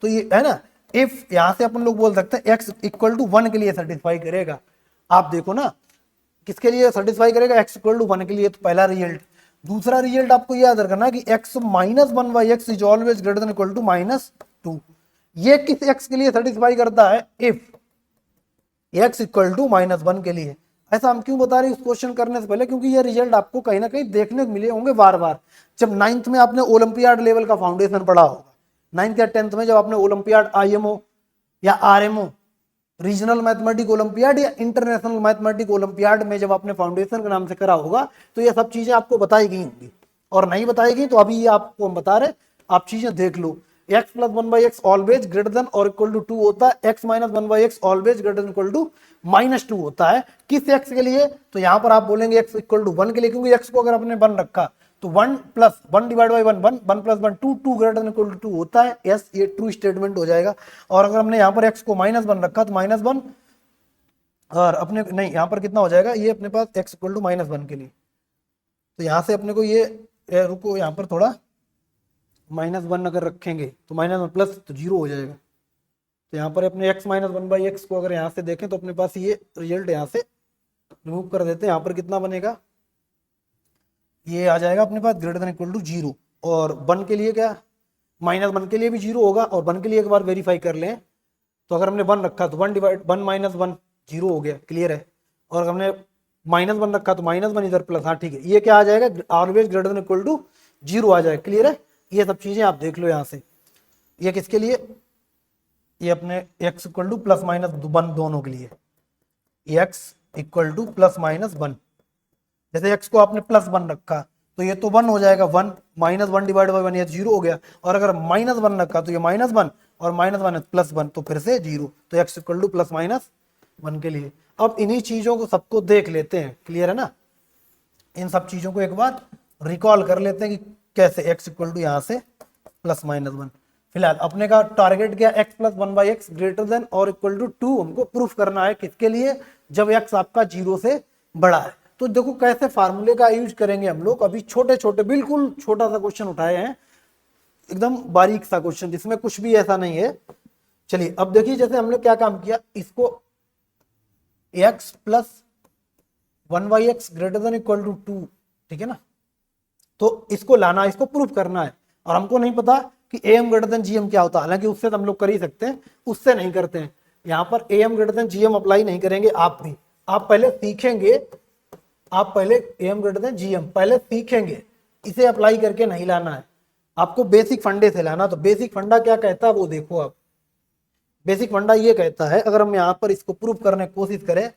तो ये है ना, इफ यहाँ से अपन लोग बोल सकते हैं x इक्वल टू 1 के लिए सेटिस्फाई करेगा। आप देखो ना, किसके लिए सेटिस्फाई करेगा, x इक्वल टू 1 के लिए, तो पहला रिजल्ट। दूसरा रिजल्ट आपको याद रखना कि x minus 1/x is always greater than equal to -2। ये किस x के लिए सेटिस्फाई करता है, इफ x इक्वल टू -1 के लिए। ऐसा हम क्यों बता रहे हैं इस क्वेश्चन करने से पहले, क्योंकि ये रिजल्ट आपको कहीं ना कहीं देखने को मिले होंगे बार बार। जब 9th में आपने ओलंपियाड लेवल का फाउंडेशन पढ़ा होगा, 9th या 10th में जब आपने ओलंपियाड IMO या RMO रीजनल मैथमेटिक ओलंपियाड या इंटरनेशनल मैथमेटिक ओलंपियाड में जब आपने फाउंडेशन के नाम से करा होगा, तो ये सब चीजें आपको बताई गई होंगी। और नहीं बताई गई तो अभी ये आपको हम बता रहे, आप चीजें देख लो। x plus 1/x always greater than और इक्वल टू 2 होता है, x minus 1/x always greater than equal to -2 होता है। किस x के लिए, तो यहाँ पर आप बोलेंगे x इक्वल टू 1 के लिए, क्योंकि x को अगर आपने 1 रखा तो 1 plus 1 divide by 1 1, 1 plus 1 2, 2 greater than equal to 2 होता है। यस, ये ट्रू स्टेटमेंट हो जाएगा। और अगर हमने यहाँ पर x को -1 रखा तो -1, और अपने नहीं यहाँ पर कितना हो जाएगा, ये अपने पास x इक्वल टू -1 के लिए। तो यहाँ से अपने को ये रुको, यहाँ पर थोड़ा -1 अगर रखेंगे तो -1 प्लस तो 0 हो जाएगा। तो यहाँ पर अपने x माइनस 1/x को अगर यहाँ से देखें तो अपने पास ये रिजल्ट यहाँ से रिमूव कर देते हैं। यहाँ पर कितना बनेगा, ये आ जाएगा अपने पास ग्रेटर देन इक्वल टू 0। और 1 के लिए क्या, -1 के लिए भी 0 होगा। और 1 के लिए एक बार वेरीफाई कर लें, तो अगर हमने 1 रखा तो 1 डिवाइड 1 माइनस 1 0 हो गया, क्लियर है। और अगर हमने -1 रखा तो -1 इधर प्लस, हाँ ठीक है, ये क्या आ जाएगा, always greater than equal to 0 आ जाएगा, क्लियर है। ये सब चीजें आप देख लो यहाँ से। ये किसके लिए, ये अपने x equal two plus minus 1 दोनों के लिए, x equal two plus minus 1। जैसे x को आपने +1 रखा तो ये तो 1 हो जाएगा, 1 -1 डिवाइड बाई 1 ये 0 हो गया। और अगर -1 रखा तो ये -1 और -1 +1 तो फिर से 0। तो x equal two plus minus 1 के लिए। अब इन्हीं चीजों को सबको देख लेते हैं, क्लियर है ना। इन सब चीजों को एक बार रिकॉल कर लेते हैं कि कैसे x इक्वल टू यहाँ से +-1। फिलहाल अपने का टारगेट क्या, x plus 1/x greater than और इक्वल टू 2 हमको प्रूफ करना है। किसके लिए, जब x आपका 0 से बड़ा है। तो देखो कैसे फार्मूले का यूज करेंगे हम लोग। अभी छोटे छोटे बिल्कुल छोटा सा क्वेश्चन उठाए हैं, एकदम बारीक सा क्वेश्चन जिसमें कुछ भी ऐसा नहीं है। चलिए अब देखिए, जैसे हमने क्या काम किया, इसको x plus 1/x greater than equal to 2, ठीक है ना। तो इसको लाना, इसको प्रूफ करना है। और हमको नहीं पता कि am ग्रेटर देन gm क्या होता है, हालांकि उससे तो हम लोग कर ही सकते हैं, उससे नहीं करते हैं। यहाँ पर am greater than gm apply नहीं करेंगे आप भी, आप पहले सीखेंगे, आप पहले एम ग्रेटर देन जीएम पहले सीखेंगे, इसे अप्लाई करके नहीं लाना है, आपको बेसिक फंडे से लाना। तो बेसिक फंडा क्या कहता है वो देखो। आप बेसिक फंडा ये कहता है, अगर हम यहां पर इसको प्रूव करने की कोशिश करें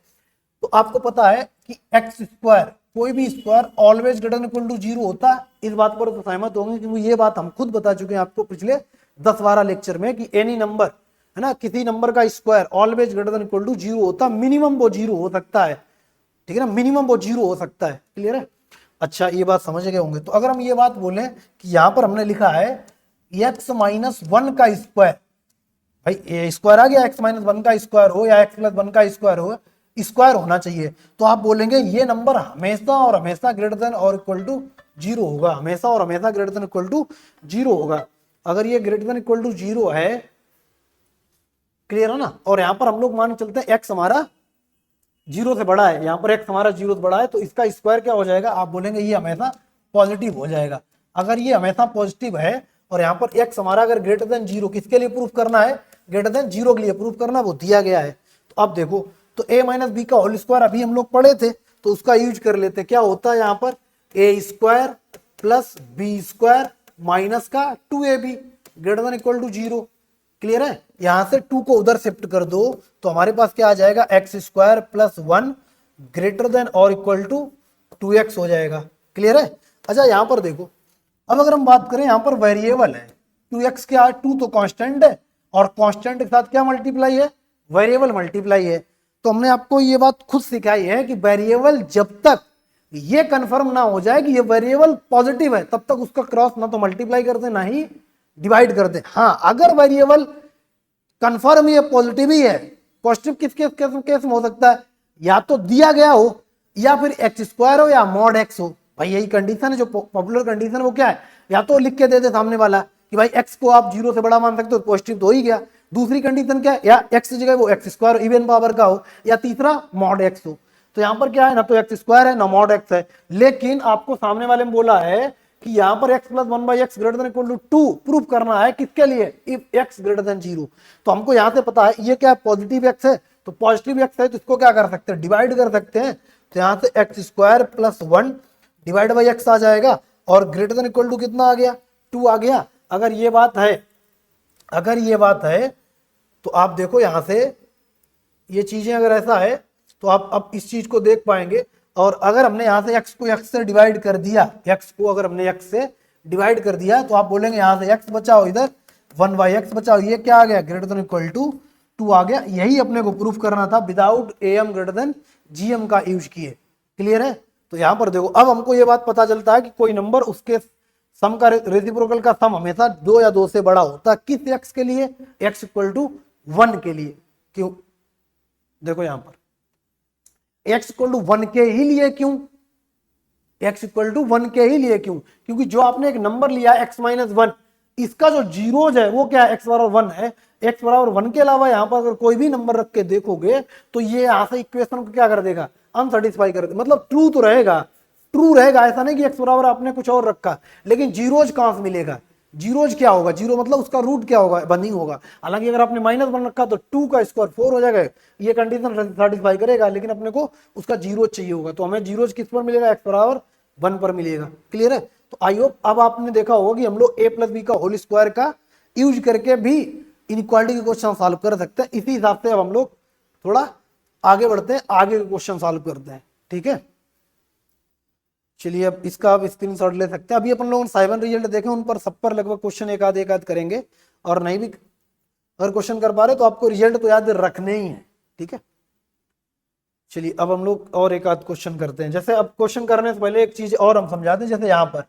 तो आपको पता है कि एक्स स्क्वायर, कोई भी square always greater than equal to zero होता है। इस बात पर तो सहमत होंगे क्योंकि ये बात हम खुद बता चुके हैं आपको पिछले 10-12 लेक्चर में कि एनी नंबर है ना, किसी नंबर का square always greater than equal to zero होता है, मिनिमम वो जीरो हो सकता है, ठीक है ना, मिनिमम वो जीरो हो सकता है। क्लियर है? अच्छा ये बात समझ गए होंगे। तो अगर हम ये बात बोलें कि यहां पर हमने लिखा है एक्स माइनस वन का स्क्वायर, भाई ए स्क्वायर आ गया, एक्स माइनस वन का स्क्वायर हो या एक्स प्लस वन का स्क्वायर हो, स्क्वायर होना चाहिए। तो आप बोलेंगे ये नंबर हमेशा और हमेशा ग्रेटर देन और इक्वल टू जीरो होगा, हमेशा और हमेशा greater than equal to zero होगा। अगर ये greater than equal to zero है, क्लियर है ना, और यहां पर हम लोग मान चलते हैं एक्स हमारा जीरो से बड़ा है, यहां पर एक्स हमारा जीरो से बड़ा है, तो इसका स्क्वायर क्या हो जाएगा, आप बोलेंगे ये हमेशा पॉजिटिव हो जाएगा। अगर ये हमेशा पॉजिटिव है और यहाँ पर एक्स हमारा अगर ग्रेटर देन जीरो, किसके लिए प्रूफ करना है, ग्रेटर देन जीरो के लिए प्रूफ करना, वो दिया गया है। तो अब देखो, तो ए माइनस बी का होल स्क्वायर अभी हम लोग पढ़े थे, तो उसका यूज कर लेते। क्या होता है यहाँ पर, a square plus B square minus का 2ab greater than equal to zero. Clear है? यहां से 2 को उधर शिफ्ट कर दो तो हमारे पास क्या आ जाएगा, x square plus 1 greater than और इक्वल टू 2x हो जाएगा। क्लियर है? अच्छा यहां पर देखो, अब अगर हम बात करें, यहां पर वेरिएबल है 2x, क्या है, 2 तो कांस्टेंट है और कांस्टेंट के साथ क्या मल्टीप्लाई है, वेरिएबल मल्टीप्लाई है। तो हमने आपको ये बात खुद सिखाई है कि वेरिएबल जब तक ये कंफर्म ना हो जाए कि ये वेरिएबल पॉजिटिव है, तब तक उसका क्रॉस ना तो मल्टीप्लाई कर दे ना ही डिवाइड कर दे। हाँ, अगर वेरिएबल कंफर्म ही है, पॉजिटिव ही है, पॉजिटिव किस केस में हो सकता है, या तो दिया गया हो या फिर एक्स स्क्वायर हो या मॉड एक्स हो। भाई यही कंडीशन है, जो पॉपुलर कंडीशन है वो क्या है, या तो लिख के दे दे सामने वाला कि भाई एक्स को आप जीरो से बड़ा मान सकते हो, पॉजिटिव तो हो ही गया। दूसरी कंडीशन क्या है, या एक्स की जगह वो एक्स स्क्वायर इवन पावर का हो, या तीसरा मॉड एक्स हो। तो यहां पर क्या है, ना तो एक्स स्क्वायर है ना मॉड एक्स है, लेकिन आपको सामने वाले में बोला है कि यहां पर x plus one by x greater than equal to two prove करना है, किसके लिए, if x greater than zero. तो हमको यहां से पता है ये क्या है, पॉजिटिव x है, तो पॉजिटिव x है तो इसको क्या कर सकते हैं, डिवाइड कर सकते हैं। तो यहां से x square plus 1 divide by x आ जाएगा और ग्रेटर देन इक्वल टू कितना आ गया, 2 आ गया। अगर ये बात है, अगर ये बात है तो आप देखो यहां से ये चीजें अगर ऐसा है तो आप अब इस चीज को देख पाएंगे। और अगर हमने यहां से x को x से डिवाइड कर दिया, x को अगर हमने x से डिवाइड कर दिया तो आप बोलेंगे यहां से x बचाओ, इधर 1 बाई एक्स बचाओ, ये क्या आ गया, ग्रेटर देन इक्वल टू 2 आ गया। यही अपने को प्रूफ करना था without am greater than gm का यूज किए। क्लियर है? तो यहां पर देखो, अब हमको ये बात पता चलता है कि कोई नंबर उसके सम का रेसिप्रोकल का सम हमेशा 2 या 2 से बड़ा होता है, किस x के लिए, x इक्वल टू 1 के लिए। क्यों, देखो यहां पर x इक्वल टू 1 के ही लिए, क्यों, x इक्वल टू 1 के ही लिए क्यों, क्योंकि जो आपने एक नंबर लिया x माइनस 1, इसका जो जीरोज है वो क्या है, x बराबर 1 है। x बराबर 1 के अलावा यहां पर अगर कोई भी नंबर रख के देखोगे तो ये यहां से इक्वेशन को क्या कर देगा, अनसेटिस्फाई कर देगा, मतलब ट्रू तो रहेगा, ट्रू रहेगा, ऐसा नहीं कि x बराबर आपने कुछ और रखा, लेकिन जीरोज कहां से मिलेगा, जीरोज क्या होगा, जीरो मतलब उसका रूट क्या होगा, बंदिंग होगा। हालांकि अगर आपने -1 रखा तो 2 का स्क्वायर 4 हो जाएगा, ये कंडीशन सेटिस्फाई करेगा, लेकिन अपने को उसका जीरोज चाहिए होगा, तो हमें जीरोज किस पर मिलेगा, x बराबर 1 पर मिलेगा। क्लियर है? तो आई होप अब आपने देखा होगा कि हम लोग a प्लस बी का होल स्क्वायर का यूज करके भी इनइक्वालिटी के क्वेश्चन सॉल्व कर सकते हैं। इसी हिसाब से अब हम लोग थोड़ा आगे बढ़ते हैं, आगे के क्वेश्चन सॉल्व करते हैं। ठीक है, चलिए अब इसका आप स्क्रीनशॉट ले सकते हैं। अभी अपन लोगों ने साइबर रिजल्ट देखे, उन पर सब पर लगभग क्वेश्चन एक आध करेंगे, और नहीं भी अगर क्वेश्चन कर पा रहे तो आपको रिजल्ट तो याद रखने ही है। ठीक है, चलिए अब हम लोग और एक आध क्वेश्चन करते हैं। जैसे अब क्वेश्चन करने से पहले एक चीज और हम समझाते हैं, जैसे यहाँ पर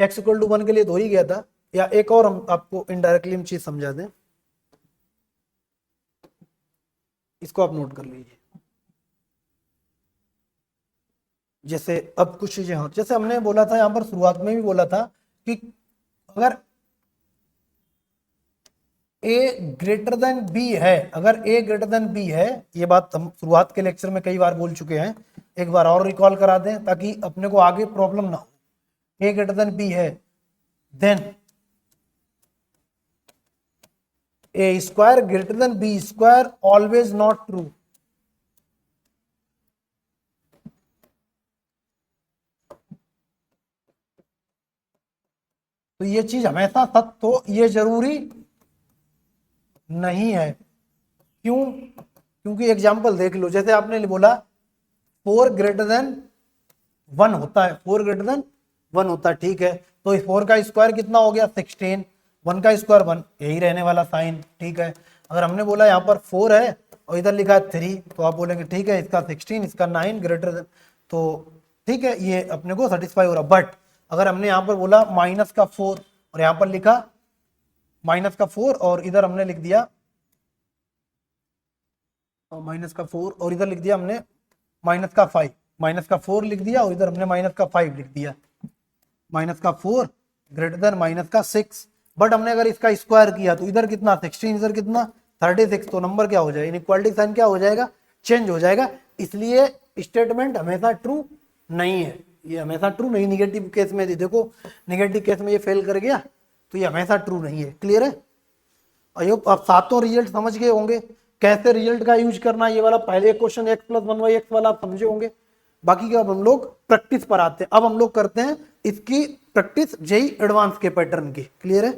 x इक्वल टू 1 के लिए तो ही गया था, या एक और हम आपको इनडायरेक्टली हम चीज समझा दें, इसको आप नोट कर लीजिए। जैसे अब कुछ चीजें हो, जैसे हमने बोला था यहाँ पर शुरुआत में भी बोला था कि अगर a ग्रेटर देन b है, अगर a ग्रेटर देन b है, ये बात हम शुरुआत के लेक्चर में कई बार बोल चुके हैं, एक बार और रिकॉल करा दें ताकि अपने को आगे प्रॉब्लम ना हो। a ग्रेटर देन b है, then a square greater than b square always not true, तो ये चीज हमेशा सत्य हो ये जरूरी नहीं है। क्यों? क्योंकि एग्जाम्पल देख लो, जैसे आपने बोला 4 greater than 1 होता है, 4 greater than 1 होता है, ठीक है। तो इस 4 का स्क्वायर कितना हो गया 16, 1 का स्क्वायर 1, यही रहने वाला साइन, ठीक है। अगर हमने बोला यहाँ पर 4 है और इधर लिखा है 3, तो आप बोलेंगे ठीक है इसका 16 इसका 9 ग्रेटर देन, तो ठीक है ये अपने को सेटिस्फाई हो रहा। बट अगर हमने यहाँ पर बोला -4 और यहाँ पर लिखा -4 और इधर हमने लिख दिया -4 और इधर लिख दिया हमने -5, -4 लिख दिया और इधर हमने -5 लिख दिया, -4 ग्रेटर देन -6। बट हमने अगर इसका स्क्वायर किया तो इधर कितना 16 इधर कितना 36, तो नंबर क्या हो जाएगा, इनइक्वालिटी साइन क्या हो जाएगा, चेंज हो जाएगा। इसलिए स्टेटमेंट हमेशा ट्रू नहीं है, ये हमेशा ट्रू नहीं। निगेटिव केस में देखो, निगेटिव केस में ये फेल कर गया तो ये हमेशा ट्रू नहीं है। क्लियर है? आई होप आप सातों रिजल्ट समझ गए होंगे, कैसे रिजल्ट का यूज करना। ये वाला पहले क्वेश्चन x+1y(x) वाला आप समझे होंगे। बाकी का अब हम लोग प्रैक्टिस पर आते हैं। अब हम लोग करते हैं इसकी प्रैक्टिस जेई एडवांस के पैटर्न की। क्लियर है?